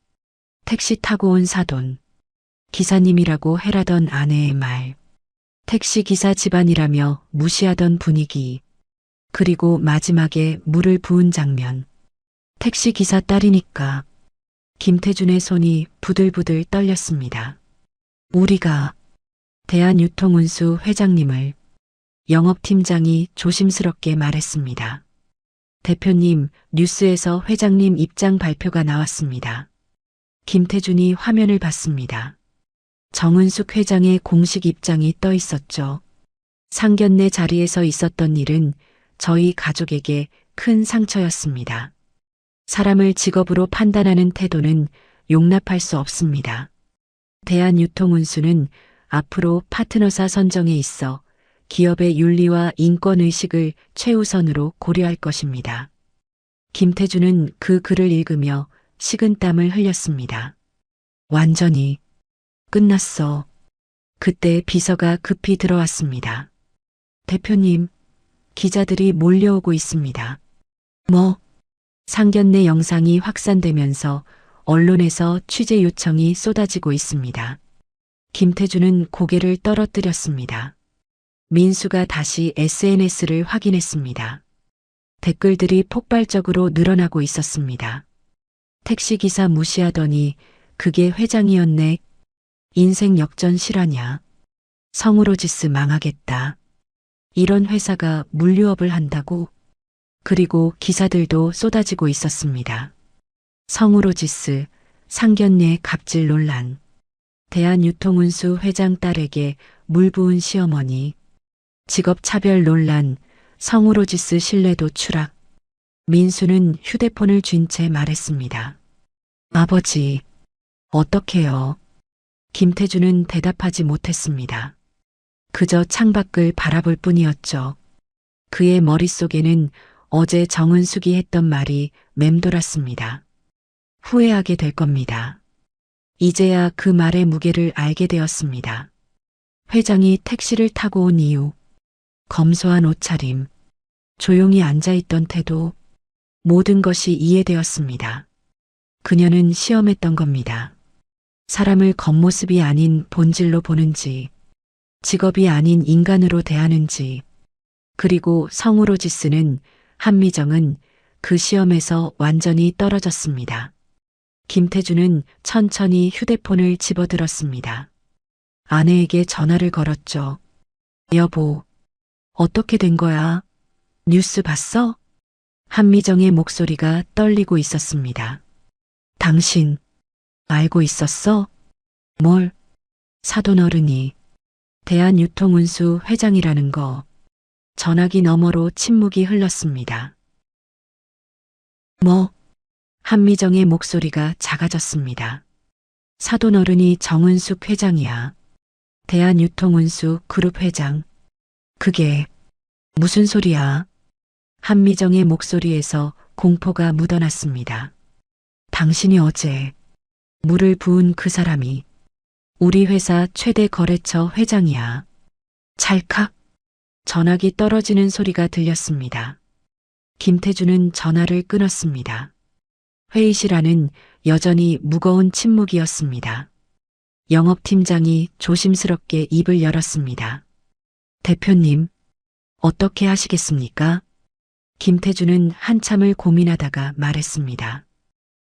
택시 타고 온 사돈, 기사님이라고 해라던 아내의 말, 택시기사 집안이라며 무시하던 분위기, 그리고 마지막에 물을 부은 장면. 택시기사 딸이니까. 김태준의 손이 부들부들 떨렸습니다. 우리가 대한유통운수 회장님을. 영업팀장이 조심스럽게 말했습니다. 대표님, 뉴스에서 회장님 입장 발표가 나왔습니다. 김태준이 화면을 봤습니다. 정은숙 회장의 공식 입장이 떠 있었죠. 상견례 자리에서 있었던 일은 저희 가족에게 큰 상처였습니다. 사람을 직업으로 판단하는 태도는 용납할 수 없습니다. 대한유통운수는 앞으로 파트너사 선정에 있어 기업의 윤리와 인권의식을 최우선으로 고려할 것입니다. 김태준은 그 글을 읽으며 식은땀을 흘렸습니다. 완전히 끝났어. 그때 비서가 급히 들어왔습니다. 대표님, 기자들이 몰려오고 있습니다. 뭐? 상견례 영상이 확산되면서 언론에서 취재 요청이 쏟아지고 있습니다. 김태준은 고개를 떨어뜨렸습니다. 민수가 다시 SNS를 확인했습니다. 댓글들이 폭발적으로 늘어나고 있었습니다. 택시기사 무시하더니 그게 회장이었네. 인생 역전 실화냐. 성우로지스 망하겠다. 이런 회사가 물류업을 한다고? 그리고 기사들도 쏟아지고 있었습니다. 성우로지스, 상견례 갑질 논란. 대한유통운수 회장 딸에게 물 부은 시어머니. 직업차별 논란, 성우로지스 신뢰도 추락. 민수는 휴대폰을 쥔 채 말했습니다. 아버지, 어떡해요? 김태준은 대답하지 못했습니다. 그저 창밖을 바라볼 뿐이었죠. 그의 머릿속에는 어제 정은숙이 했던 말이 맴돌았습니다. 후회하게 될 겁니다. 이제야 그 말의 무게를 알게 되었습니다. 회장이 택시를 타고 온 이유, 검소한 옷차림, 조용히 앉아있던 태도, 모든 것이 이해되었습니다. 그녀는 시험했던 겁니다. 사람을 겉모습이 아닌 본질로 보는지, 직업이 아닌 인간으로 대하는지, 그리고 성으로 짓쓰는 한미정은 그 시험에서 완전히 떨어졌습니다. 김태주는 천천히 휴대폰을 집어들었습니다. 아내에게 전화를 걸었죠. 여보, 어떻게 된 거야? 뉴스 봤어? 한미정의 목소리가 떨리고 있었습니다. 당신, 알고 있었어? 뭘? 사돈어른이 대한유통운수 회장이라는 거. 전화기 너머로 침묵이 흘렀습니다. 뭐? 한미정의 목소리가 작아졌습니다. 사돈어른이 정은숙 회장이야. 대한유통운수 그룹 회장. 그게 무슨 소리야? 한미정의 목소리에서 공포가 묻어났습니다. 당신이 어제 물을 부은 그 사람이 우리 회사 최대 거래처 회장이야. 찰칵. 전화기 떨어지는 소리가 들렸습니다. 김태주는 전화를 끊었습니다. 회의실 안은 여전히 무거운 침묵이었습니다. 영업팀장이 조심스럽게 입을 열었습니다. 대표님, 어떻게 하시겠습니까? 김태주는 한참을 고민하다가 말했습니다.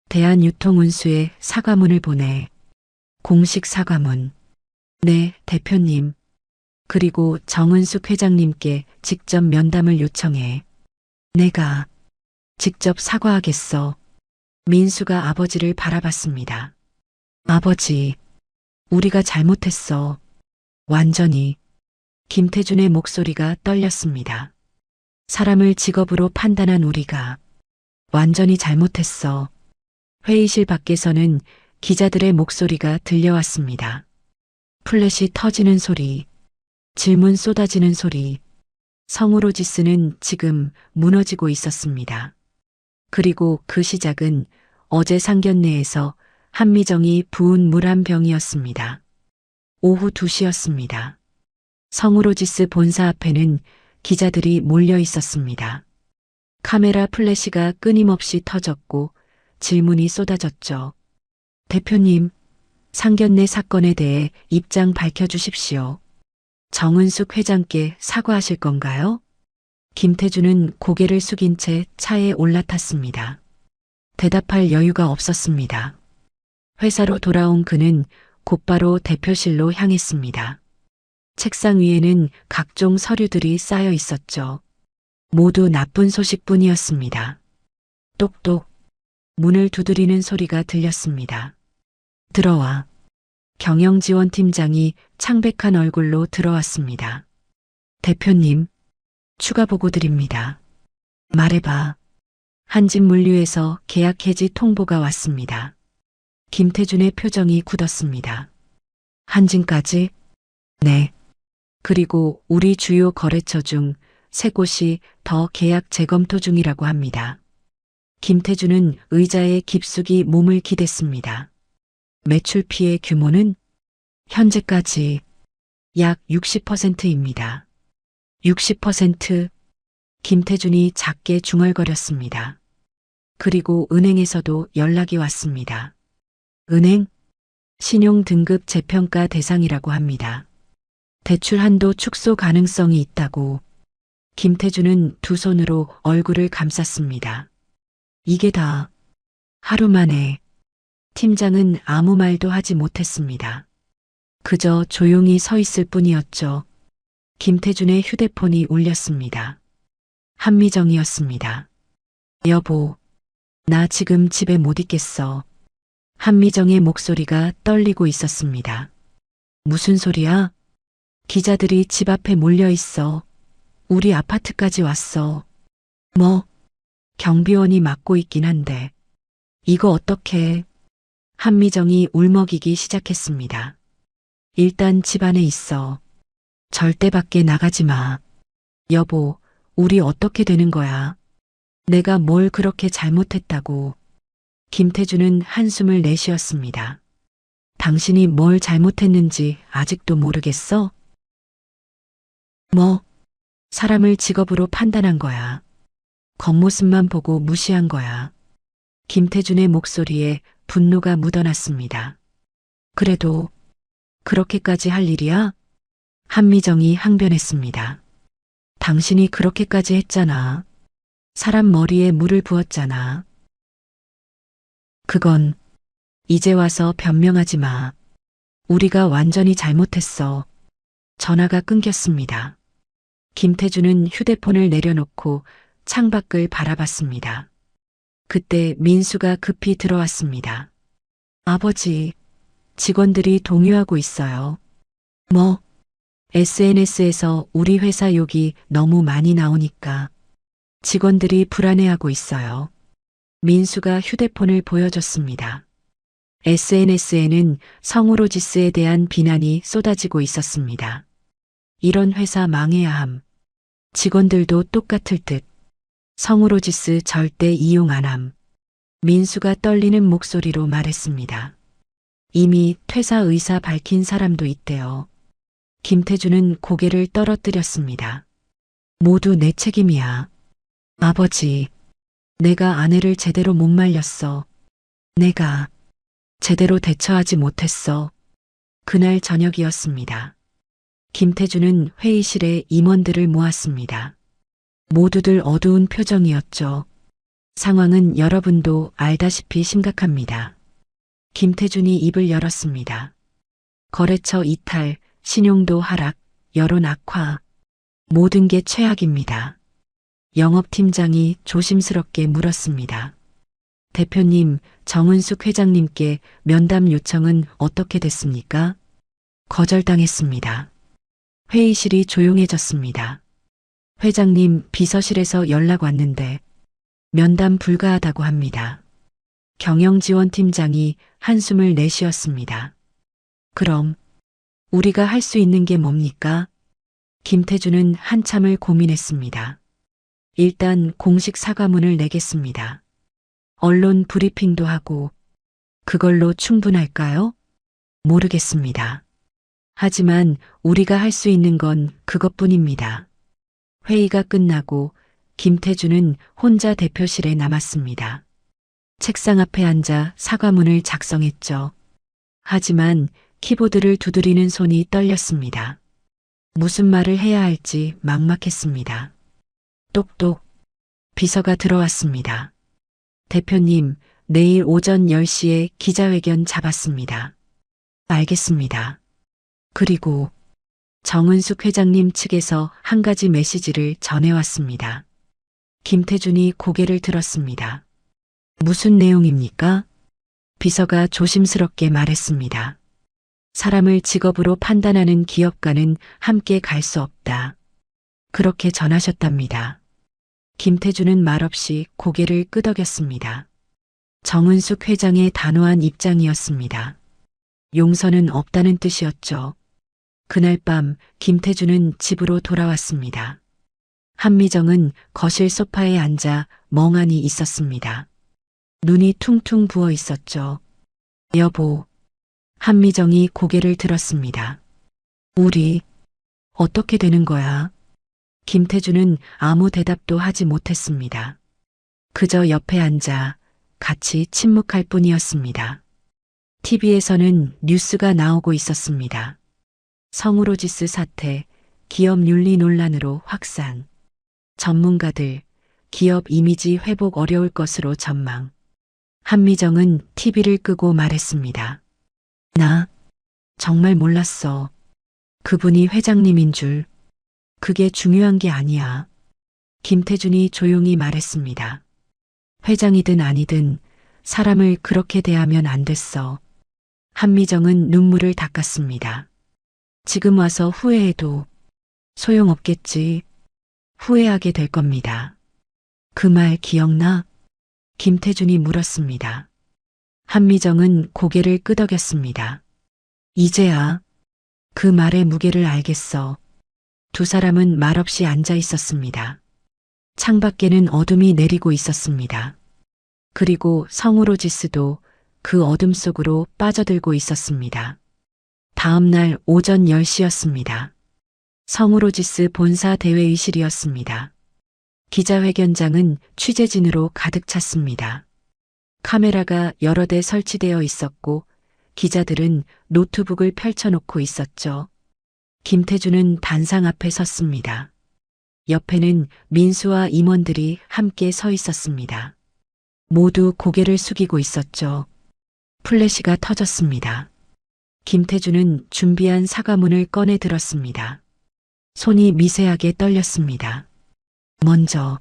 대한유통운수에 사과문을 보내. 공식 사과문. 네, 대표님. 그리고 정은숙 회장님께 직접 면담을 요청해. 내가 직접 사과하겠어. 민수가 아버지를 바라봤습니다. 아버지, 우리가 잘못했어. 완전히. 김태준의 목소리가 떨렸습니다. 사람을 직업으로 판단한 우리가 완전히 잘못했어. 회의실 밖에서는 기자들의 목소리가 들려왔습니다. 플랫이 터지는 소리, 질문 쏟아지는 소리, 성으로 짓쓰는 지금 무너지고 있었습니다. 그리고 그 시작은 어제 상견례에서 한미정이 부은 물 한 병이었습니다. 오후 2시였습니다. 성우로지스 본사 앞에는 기자들이 몰려 있었습니다. 카메라 플래시가 끊임없이 터졌고 질문이 쏟아졌죠. 대표님, 상견례 사건에 대해 입장 밝혀주십시오. 정은숙 회장께 사과하실 건가요? 김태주는 고개를 숙인 채 차에 올라탔습니다. 대답할 여유가 없었습니다. 회사로 돌아온 그는 곧바로 대표실로 향했습니다. 책상 위에는 각종 서류들이 쌓여 있었죠. 모두 나쁜 소식뿐이었습니다. 똑똑. 문을 두드리는 소리가 들렸습니다. 들어와. 경영지원팀장이 창백한 얼굴로 들어왔습니다. 대표님, 추가 보고 드립니다. 말해봐. 한진물류에서 계약 해지 통보가 왔습니다. 김태준의 표정이 굳었습니다. 한진까지? 네. 그리고 우리 주요 거래처 중 3곳이 더 계약 재검토 중이라고 합니다. 김태준은 의자에 깊숙이 몸을 기댔습니다. 매출 피해 규모는 현재까지 약 60%입니다. 60%? 김태준이 작게 중얼거렸습니다. 그리고 은행에서도 연락이 왔습니다. 은행? 신용 등급 재평가 대상이라고 합니다. 대출 한도 축소 가능성이 있다고. 김태준은 두 손으로 얼굴을 감쌌습니다. 이게 다 하루 만에. 팀장은 아무 말도 하지 못했습니다. 그저 조용히 서 있을 뿐이었죠. 김태준의 휴대폰이 울렸습니다. 한미정이었습니다. 여보, 나 지금 집에 못 있겠어. 한미정의 목소리가 떨리고 있었습니다. 무슨 소리야? 기자들이 집 앞에 몰려 있어. 우리 아파트까지 왔어. 뭐? 경비원이 막고 있긴 한데. 이거 어떡해? 한미정이 울먹이기 시작했습니다. 일단 집 안에 있어. 절대 밖에 나가지 마. 여보, 우리 어떻게 되는 거야? 내가 뭘 그렇게 잘못했다고. 김태준은 한숨을 내쉬었습니다. 당신이 뭘 잘못했는지 아직도 모르겠어? 뭐, 사람을 직업으로 판단한 거야. 겉모습만 보고 무시한 거야. 김태준의 목소리에 분노가 묻어났습니다. 그래도 그렇게까지 할 일이야? 한미정이 항변했습니다. 당신이 그렇게까지 했잖아. 사람 머리에 물을 부었잖아. 그건 이제 와서 변명하지 마. 우리가 완전히 잘못했어. 전화가 끊겼습니다. 김태준은 휴대폰을 내려놓고 창밖을 바라봤습니다. 그때 민수가 급히 들어왔습니다. 아버지, 직원들이 동요하고 있어요. 뭐? SNS에서 우리 회사 욕이 너무 많이 나오니까 직원들이 불안해하고 있어요. 민수가 휴대폰을 보여줬습니다. SNS에는 성우로지스에 대한 비난이 쏟아지고 있었습니다. 이런 회사 망해야 함. 직원들도 똑같을 듯. 성우로지스 절대 이용 안 함. 민수가 떨리는 목소리로 말했습니다. 이미 퇴사 의사 밝힌 사람도 있대요. 김태준은 고개를 떨어뜨렸습니다. 모두 내 책임이야. 아버지, 내가 아내를 제대로 못 말렸어. 내가 제대로 대처하지 못했어. 그날 저녁이었습니다. 김태준은 회의실에 임원들을 모았습니다. 모두들 어두운 표정이었죠. 상황은 여러분도 알다시피 심각합니다. 김태준이 입을 열었습니다. 거래처 이탈, 신용도 하락, 여론 악화, 모든 게 최악입니다. 영업팀장이 조심스럽게 물었습니다. 대표님, 정은숙 회장님께 면담 요청은 어떻게 됐습니까? 거절당했습니다. 회의실이 조용해졌습니다. 회장님, 비서실에서 연락 왔는데 면담 불가하다고 합니다. 경영지원팀장이 한숨을 내쉬었습니다. 그럼 우리가 할 수 있는 게 뭡니까? 김태준은 한참을 고민했습니다. 일단 공식 사과문을 내겠습니다. 언론 브리핑도 하고 그걸로 충분할까요? 모르겠습니다. 하지만 우리가 할 수 있는 건 그것뿐입니다. 회의가 끝나고 김태준은 혼자 대표실에 남았습니다. 책상 앞에 앉아 사과문을 작성했죠. 하지만 키보드를 두드리는 손이 떨렸습니다. 무슨 말을 해야 할지 막막했습니다. 똑똑. 비서가 들어왔습니다. 대표님, 내일 오전 10시에 기자회견 잡았습니다. 알겠습니다. 그리고 정은숙 회장님 측에서 한 가지 메시지를 전해왔습니다. 김태준이 고개를 들었습니다. 무슨 내용입니까? 비서가 조심스럽게 말했습니다. 사람을 직업으로 판단하는 기업가는 함께 갈 수 없다. 그렇게 전하셨답니다. 김태준은 말없이 고개를 끄덕였습니다. 정은숙 회장의 단호한 입장이었습니다. 용서는 없다는 뜻이었죠. 그날 밤 김태준은 집으로 돌아왔습니다. 한미정은 거실 소파에 앉아 멍하니 있었습니다. 눈이 퉁퉁 부어 있었죠. 여보. 한미정이 고개를 들었습니다. 우리 어떻게 되는 거야? 김태준은 아무 대답도 하지 못했습니다. 그저 옆에 앉아 같이 침묵할 뿐이었습니다. TV에서는 뉴스가 나오고 있었습니다. 성우로지스 사태, 기업 윤리 논란으로 확산. 전문가들, 기업 이미지 회복 어려울 것으로 전망. 한미정은 TV를 끄고 말했습니다. 나 정말 몰랐어. 그분이 회장님인 줄. 그게 중요한 게 아니야. 김태준이 조용히 말했습니다. 회장이든 아니든 사람을 그렇게 대하면 안 됐어. 한미정은 눈물을 닦았습니다. 지금 와서 후회해도 소용없겠지. 후회하게 될 겁니다. 그 말 기억나? 김태준이 물었습니다. 한미정은 고개를 끄덕였습니다. 이제야 그 말의 무게를 알겠어. 두 사람은 말없이 앉아 있었습니다. 창밖에는 어둠이 내리고 있었습니다. 그리고 성우로지스도 그 어둠 속으로 빠져들고 있었습니다. 다음 날 오전 10시였습니다. 성우로지스 본사 대회의실이었습니다. 기자회견장은 취재진으로 가득 찼습니다. 카메라가 여러 대 설치되어 있었고 기자들은 노트북을 펼쳐놓고 있었죠. 김태준은 단상 앞에 섰습니다. 옆에는 민수와 임원들이 함께 서 있었습니다. 모두 고개를 숙이고 있었죠. 플래시가 터졌습니다. 김태준은 준비한 사과문을 꺼내 들었습니다. 손이 미세하게 떨렸습니다. 먼저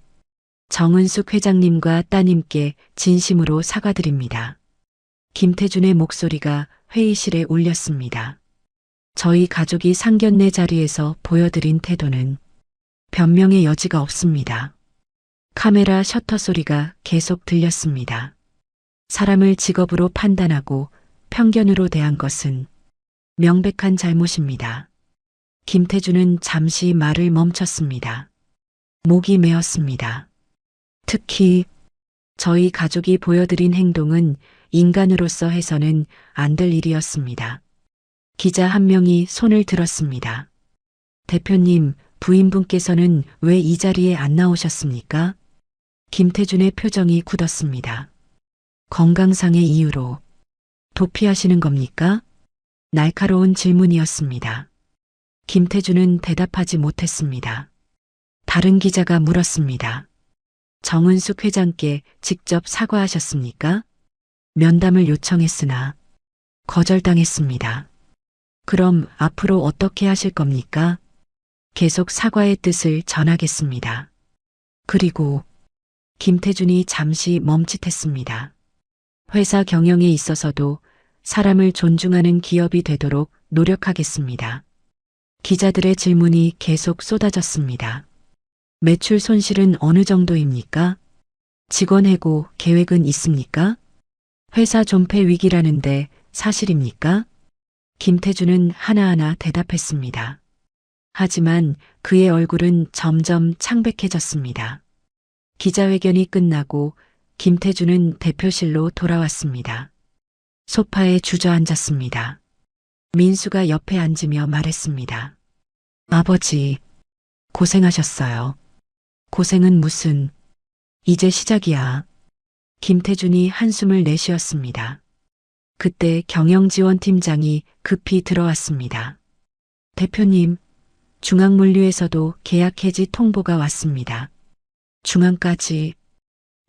정은숙 회장님과 따님께 진심으로 사과드립니다. 김태준의 목소리가 회의실에 울렸습니다. 저희 가족이 상견례 자리에서 보여드린 태도는 변명의 여지가 없습니다. 카메라 셔터 소리가 계속 들렸습니다. 사람을 직업으로 판단하고 편견으로 대한 것은 명백한 잘못입니다. 김태준은 잠시 말을 멈췄습니다. 목이 메었습니다. 특히 저희 가족이 보여드린 행동은 인간으로서 해서는 안 될 일이었습니다. 기자 한 명이 손을 들었습니다. 대표님, 부인분께서는 왜 이 자리에 안 나오셨습니까? 김태준의 표정이 굳었습니다. 건강상의 이유로. 도피하시는 겁니까? 날카로운 질문이었습니다. 김태준은 대답하지 못했습니다. 다른 기자가 물었습니다. 정은숙 회장께 직접 사과하셨습니까? 면담을 요청했으나 거절당했습니다. 그럼 앞으로 어떻게 하실 겁니까? 계속 사과의 뜻을 전하겠습니다. 그리고 김태준이 잠시 멈칫했습니다. 회사 경영에 있어서도 사람을 존중하는 기업이 되도록 노력하겠습니다. 기자들의 질문이 계속 쏟아졌습니다. 매출 손실은 어느 정도입니까? 직원 해고 계획은 있습니까? 회사 존폐 위기라는데 사실입니까? 김태준은 하나하나 대답했습니다. 하지만 그의 얼굴은 점점 창백해졌습니다. 기자회견이 끝나고 김태준은 대표실로 돌아왔습니다. 소파에 주저앉았습니다. 민수가 옆에 앉으며 말했습니다. 아버지, 고생하셨어요. 고생은 무슨, 이제 시작이야. 김태준이 한숨을 내쉬었습니다. 그때 경영지원팀장이 급히 들어왔습니다. 대표님, 중앙물류에서도 계약 해지 통보가 왔습니다. 중앙까지.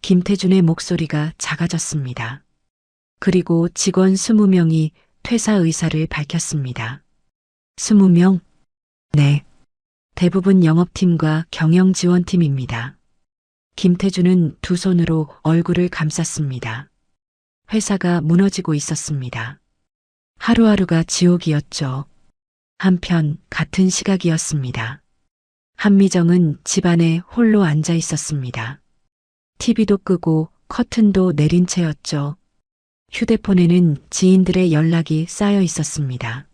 김태준의 목소리가 작아졌습니다. 그리고 직원 20명이 퇴사 의사를 밝혔습니다. 20명? 네. 대부분 영업팀과 경영지원팀입니다. 김태준은 두 손으로 얼굴을 감쌌습니다. 회사가 무너지고 있었습니다. 하루하루가 지옥이었죠. 한편 같은 시각이었습니다. 한미정은 집안에 홀로 앉아 있었습니다. TV도 끄고 커튼도 내린 채였죠. 휴대폰에는 지인들의 연락이 쌓여 있었습니다.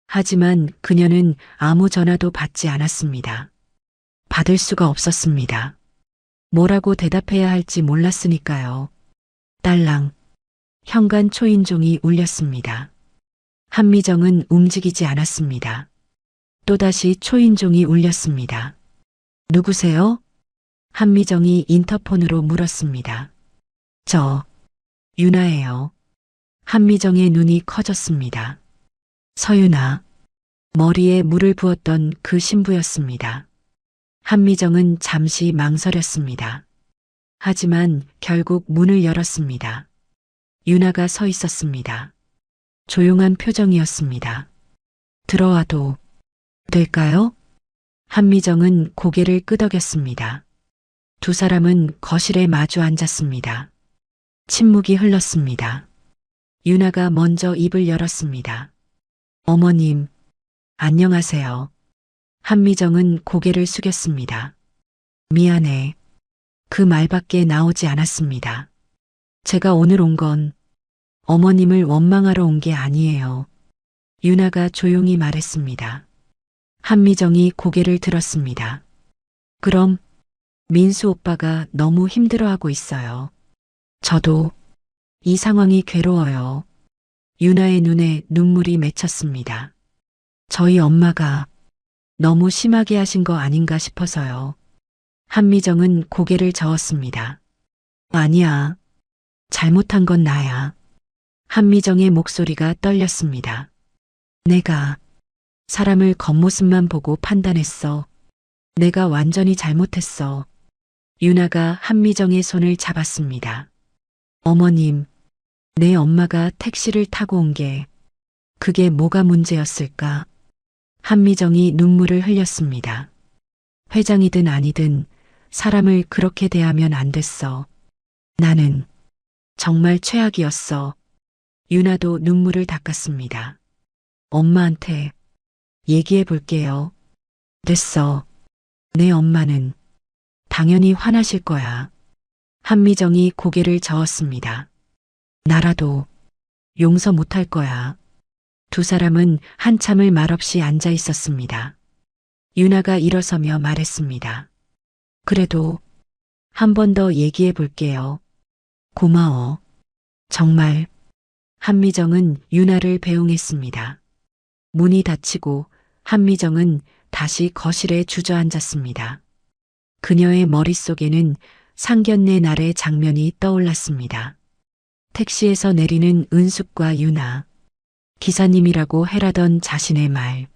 하지만 그녀는 아무 전화도 받지 않았습니다. 받을 수가 없었습니다. 뭐라고 대답해야 할지 몰랐으니까요. 딸랑. 현관 초인종이 울렸습니다. 한미정은 움직이지 않았습니다. 또다시 초인종이 울렸습니다. 누구세요? 한미정이 인터폰으로 물었습니다. 저, 유나예요. 한미정의 눈이 커졌습니다. 서유나. 머리에 물을 부었던 그 신부였습니다. 한미정은 잠시 망설였습니다. 하지만 결국 문을 열었습니다. 유나가 서 있었습니다. 조용한 표정이었습니다. 들어와도 될까요? 한미정은 고개를 끄덕였습니다. 두 사람은 거실에 마주 앉았습니다. 침묵이 흘렀습니다. 유나가 먼저 입을 열었습니다. 어머님, 안녕하세요. 한미정은 고개를 숙였습니다. 미안해. 그 말밖에 나오지 않았습니다. 제가 오늘 온 건 어머님을 원망하러 온 게 아니에요. 유나가 조용히 말했습니다. 한미정이 고개를 들었습니다. 그럼 민수 오빠가 너무 힘들어하고 있어요. 저도 이 상황이 괴로워요. 유나의 눈에 눈물이 맺혔습니다. 저희 엄마가 너무 심하게 하신 거 아닌가 싶어서요. 한미정은 고개를 저었습니다. 아니야. 잘못한 건 나야. 한미정의 목소리가 떨렸습니다. 내가 사람을 겉모습만 보고 판단했어. 내가 완전히 잘못했어. 유나가 한미정의 손을 잡았습니다. 어머님, 내 엄마가 택시를 타고 온 게 그게 뭐가 문제였을까? 한미정이 눈물을 흘렸습니다. 회장이든 아니든 사람을 그렇게 대하면 안 됐어. 나는 정말 최악이었어. 유나도 눈물을 닦았습니다. 엄마한테 얘기해 볼게요. 됐어. 내 엄마는 당연히 화나실 거야. 한미정이 고개를 저었습니다. 나라도 용서 못할 거야. 두 사람은 한참을 말없이 앉아 있었습니다. 유나가 일어서며 말했습니다. 그래도 한 번 더 얘기해 볼게요. 고마워. 정말. 한미정은 유나를 배웅했습니다. 문이 닫히고 한미정은 다시 거실에 주저앉았습니다. 그녀의 머릿속에는 상견례 날의 장면이 떠올랐습니다. 택시에서 내리는 은숙과 유나, 기사님이라고 해라던 자신의 말,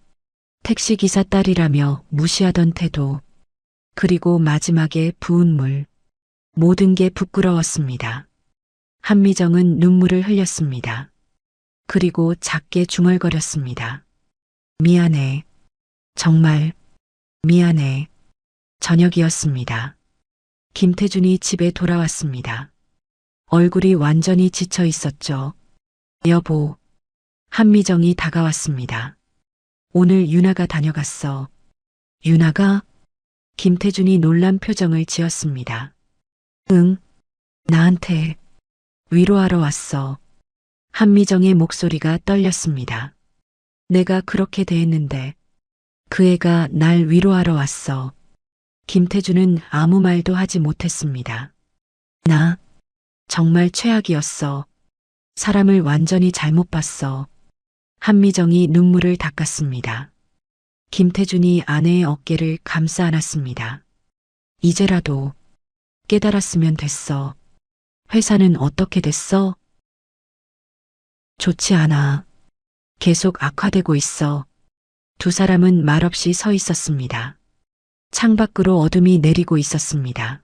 택시기사 딸이라며 무시하던 태도, 그리고 마지막에 부은 물, 모든 게 부끄러웠습니다. 한미정은 눈물을 흘렸습니다. 그리고 작게 중얼거렸습니다. 미안해. 정말 미안해. 저녁이었습니다. 김태준이 집에 돌아왔습니다. 얼굴이 완전히 지쳐 있었죠. 여보. 한미정이 다가왔습니다. 오늘 유나가 다녀갔어. 유나가? 김태준이 놀란 표정을 지었습니다. 응. 나한테 위로하러 왔어. 한미정의 목소리가 떨렸습니다. 내가 그렇게 대했는데 그 애가 날 위로하러 왔어. 김태준은 아무 말도 하지 못했습니다. 나 정말 최악이었어. 사람을 완전히 잘못 봤어. 한미정이 눈물을 닦았습니다. 김태준이 아내의 어깨를 감싸 안았습니다. 이제라도 깨달았으면 됐어. 회사는 어떻게 됐어? 좋지 않아. 계속 악화되고 있어. 두 사람은 말없이 서 있었습니다. 창밖으로 어둠이 내리고 있었습니다.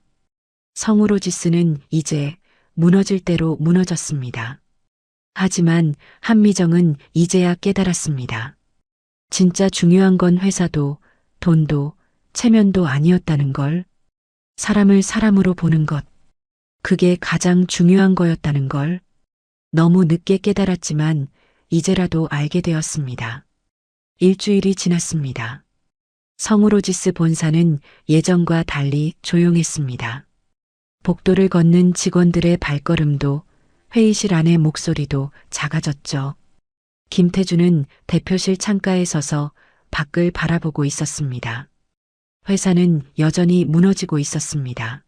성우로지스는 이제 무너질 대로 무너졌습니다. 하지만 한미정은 이제야 깨달았습니다. 진짜 중요한 건 회사도 돈도 체면도 아니었다는 걸, 사람을 사람으로 보는 것, 그게 가장 중요한 거였다는 걸 너무 늦게 깨달았지만 이제라도 알게 되었습니다. 일주일이 지났습니다. 성우로지스 본사는 예전과 달리 조용했습니다. 복도를 걷는 직원들의 발걸음도 회의실 안의 목소리도 작아졌죠. 김태준은 대표실 창가에 서서 밖을 바라보고 있었습니다. 회사는 여전히 무너지고 있었습니다.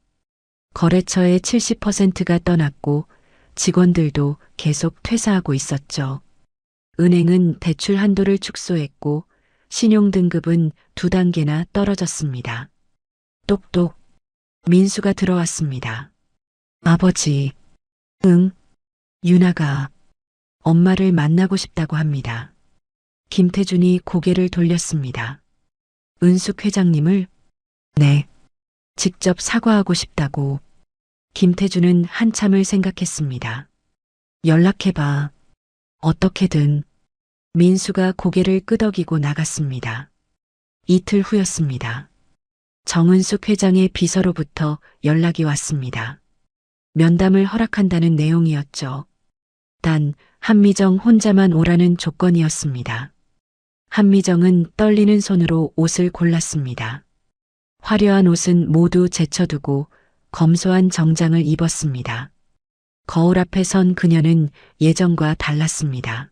거래처의 70%가 떠났고 직원들도 계속 퇴사하고 있었죠. 은행은 대출 한도를 축소했고 신용등급은 2단계나 떨어졌습니다. 똑똑. 민수가 들어왔습니다. 아버지. 응. 유나가 엄마를 만나고 싶다고 합니다. 김태준이 고개를 돌렸습니다. 은숙 회장님을? 네. 직접 사과하고 싶다고. 김태준은 한참을 생각했습니다. 연락해봐. 어떻게든. 민수가 고개를 끄덕이고 나갔습니다. 이틀 후였습니다. 정은숙 회장의 비서로부터 연락이 왔습니다. 면담을 허락한다는 내용이었죠. 단 한미정 혼자만 오라는 조건이었습니다. 한미정은 떨리는 손으로 옷을 골랐습니다. 화려한 옷은 모두 제쳐두고 검소한 정장을 입었습니다. 거울 앞에 선 그녀는 예전과 달랐습니다.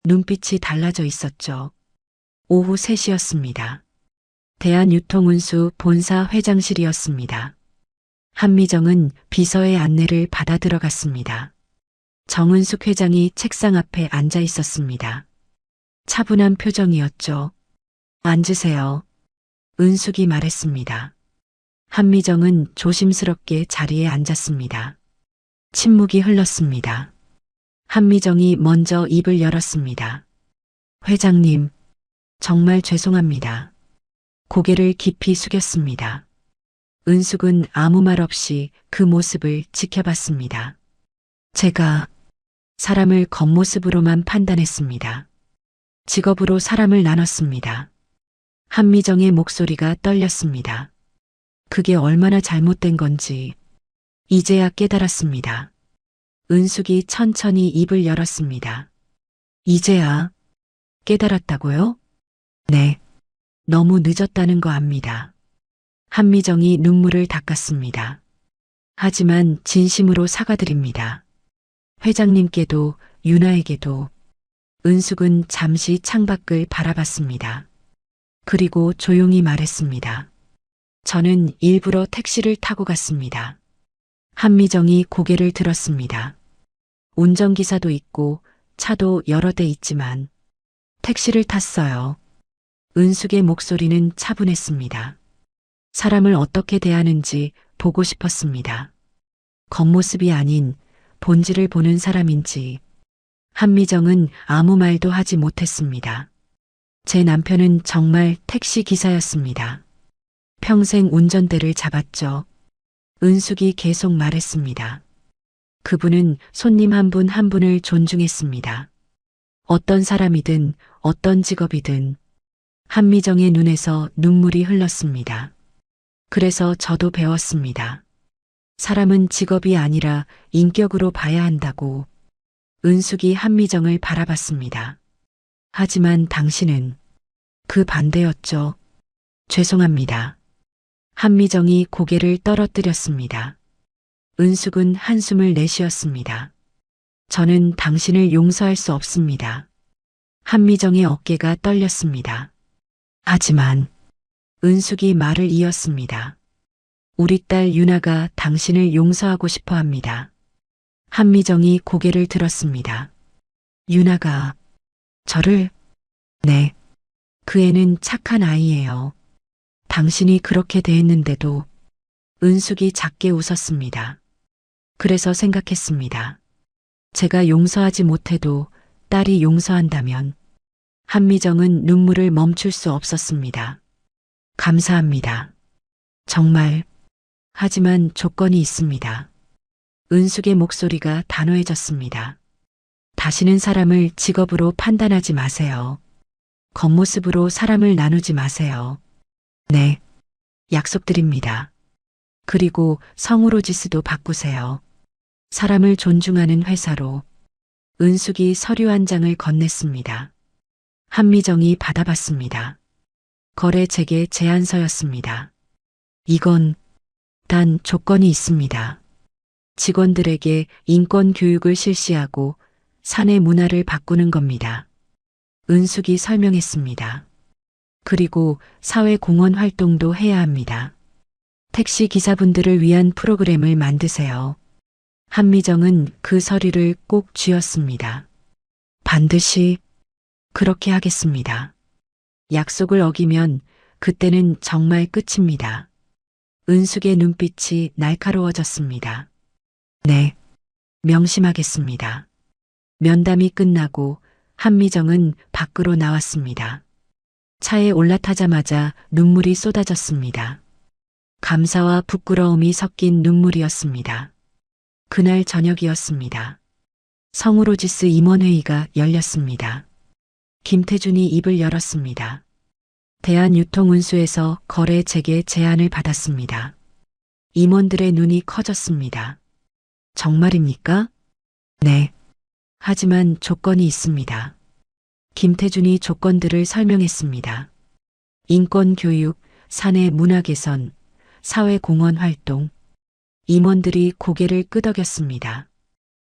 눈빛이 달라져 있었죠. 오후 3시였습니다. 대한유통운수 본사 회장실이었습니다. 한미정은 비서의 안내를 받아 들어갔습니다. 정은숙 회장이 책상 앞에 앉아 있었습니다. 차분한 표정이었죠. 앉으세요. 은숙이 말했습니다. 한미정은 조심스럽게 자리에 앉았습니다. 침묵이 흘렀습니다. 한미정이 먼저 입을 열었습니다. 회장님, 정말 죄송합니다. 고개를 깊이 숙였습니다. 은숙은 아무 말 없이 그 모습을 지켜봤습니다. 제가 사람을 겉모습으로만 판단했습니다. 직업으로 사람을 나눴습니다. 한미정의 목소리가 떨렸습니다. 그게 얼마나 잘못된 건지 이제야 깨달았습니다. 은숙이 천천히 입을 열었습니다. 이제야 깨달았다고요? 네. 너무 늦었다는 거 압니다. 한미정이 눈물을 닦았습니다. 하지만 진심으로 사과드립니다. 회장님께도 유나에게도. 은숙은 잠시 창밖을 바라봤습니다. 그리고 조용히 말했습니다. 저는 일부러 택시를 타고 갔습니다. 한미정이 고개를 들었습니다. 운전기사도 있고 차도 여러 대 있지만 택시를 탔어요. 은숙의 목소리는 차분했습니다. 사람을 어떻게 대하는지 보고 싶었습니다. 겉모습이 아닌 본질을 보는 사람인지. 한미정은 아무 말도 하지 못했습니다. 제 남편은 정말 택시 기사였습니다. 평생 운전대를 잡았죠. 은숙이 계속 말했습니다. 그분은 손님 한 분 한 분을 존중했습니다. 어떤 사람이든 어떤 직업이든. 한미정의 눈에서 눈물이 흘렀습니다. 그래서 저도 배웠습니다. 사람은 직업이 아니라 인격으로 봐야 한다고. 은숙이 한미정을 바라봤습니다. 하지만 당신은 그 반대였죠. 죄송합니다. 한미정이 고개를 떨어뜨렸습니다. 은숙은 한숨을 내쉬었습니다. 저는 당신을 용서할 수 없습니다. 한미정의 어깨가 떨렸습니다. 하지만 은숙이 말을 이었습니다. 우리 딸 유나가 당신을 용서하고 싶어 합니다. 한미정이 고개를 들었습니다. 유나가 저를? 네. 그 애는 착한 아이예요. 당신이 그렇게 대했는데도. 은숙이 작게 웃었습니다. 그래서 생각했습니다. 제가 용서하지 못해도 딸이 용서한다면. 한미정은 눈물을 멈출 수 없었습니다. 감사합니다. 정말. 하지만 조건이 있습니다. 은숙의 목소리가 단호해졌습니다. 다시는 사람을 직업으로 판단하지 마세요. 겉모습으로 사람을 나누지 마세요. 네. 약속드립니다. 그리고 성우로지스도 바꾸세요. 사람을 존중하는 회사로. 은숙이 서류 한 장을 건넸습니다. 한미정이 받아봤습니다. 거래 재개 제안서였습니다. 이건 단 조건이 있습니다. 직원들에게 인권 교육을 실시하고 사내 문화를 바꾸는 겁니다. 은숙이 설명했습니다. 그리고 사회 공헌 활동도 해야 합니다. 택시 기사분들을 위한 프로그램을 만드세요. 한미정은 그 서류를 꼭 쥐었습니다. 반드시 그렇게 하겠습니다. 약속을 어기면 그때는 정말 끝입니다. 은숙의 눈빛이 날카로워졌습니다. 네, 명심하겠습니다. 면담이 끝나고 한미정은 밖으로 나왔습니다. 차에 올라타자마자 눈물이 쏟아졌습니다. 감사와 부끄러움이 섞인 눈물이었습니다. 그날 저녁이었습니다. 성우로지스 임원회의가 열렸습니다. 김태준이 입을 열었습니다. 대한유통운수에서 거래 재개 제안을 받았습니다. 임원들의 눈이 커졌습니다. 정말입니까? 네. 하지만 조건이 있습니다. 김태준이 조건들을 설명했습니다. 인권 교육, 사내 문화 개선, 사회 공헌 활동. 임원들이 고개를 끄덕였습니다.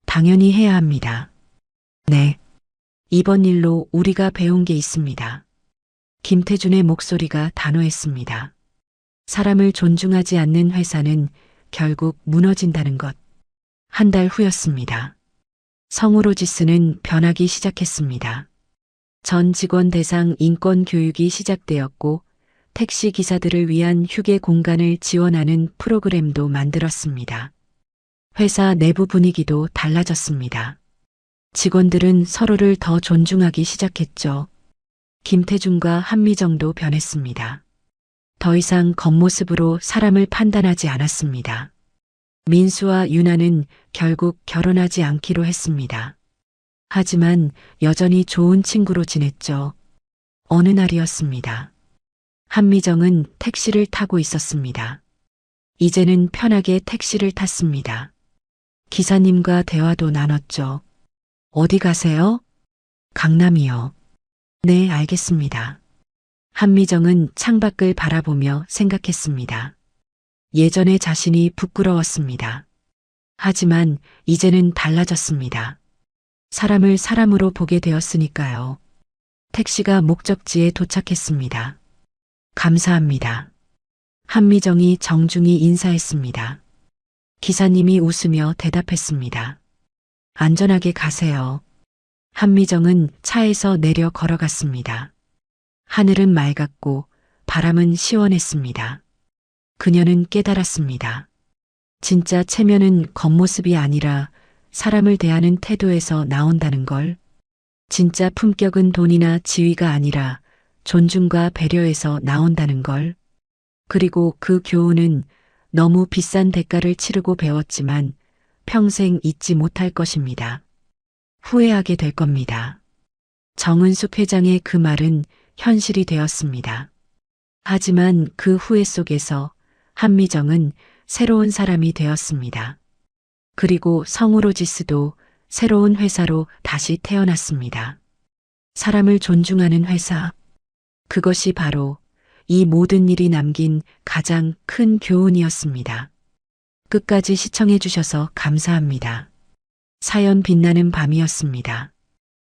당연히 해야 합니다. 네. 이번 일로 우리가 배운 게 있습니다. 김태준의 목소리가 단호했습니다. 사람을 존중하지 않는 회사는 결국 무너진다는 것. 한 달 후였습니다. 성우로지스는 변하기 시작했습니다. 전 직원 대상 인권 교육이 시작되었고 택시 기사들을 위한 휴게 공간을 지원하는 프로그램도 만들었습니다. 회사 내부 분위기도 달라졌습니다. 직원들은 서로를 더 존중하기 시작했죠. 김태중과 한미정도 변했습니다. 더 이상 겉모습으로 사람을 판단하지 않았습니다. 민수와 유나는 결국 결혼하지 않기로 했습니다. 하지만 여전히 좋은 친구로 지냈죠. 어느 날이었습니다. 한미정은 택시를 타고 있었습니다. 이제는 편하게 택시를 탔습니다. 기사님과 대화도 나눴죠. 어디 가세요? 강남이요. 네, 알겠습니다. 한미정은 창밖을 바라보며 생각했습니다. 예전의 자신이 부끄러웠습니다. 하지만 이제는 달라졌습니다. 사람을 사람으로 보게 되었으니까요. 택시가 목적지에 도착했습니다. 감사합니다. 한미정이 정중히 인사했습니다. 기사님이 웃으며 대답했습니다. 안전하게 가세요. 한미정은 차에서 내려 걸어갔습니다. 하늘은 맑았고 바람은 시원했습니다. 그녀는 깨달았습니다. 진짜 체면은 겉모습이 아니라 사람을 대하는 태도에서 나온다는 걸. 진짜 품격은 돈이나 지위가 아니라 존중과 배려에서 나온다는 걸. 그리고 그 교훈은 너무 비싼 대가를 치르고 배웠지만 평생 잊지 못할 것입니다. 후회하게 될 겁니다. 정은숙 회장의 그 말은 현실이 되었습니다. 하지만 그 후회 속에서 한미정은 새로운 사람이 되었습니다. 그리고 성우로지스도 새로운 회사로 다시 태어났습니다. 사람을 존중하는 회사. 그것이 바로 이 모든 일이 남긴 가장 큰 교훈이었습니다. 끝까지 시청해 주셔서 감사합니다. 사연 빛나는 밤이었습니다.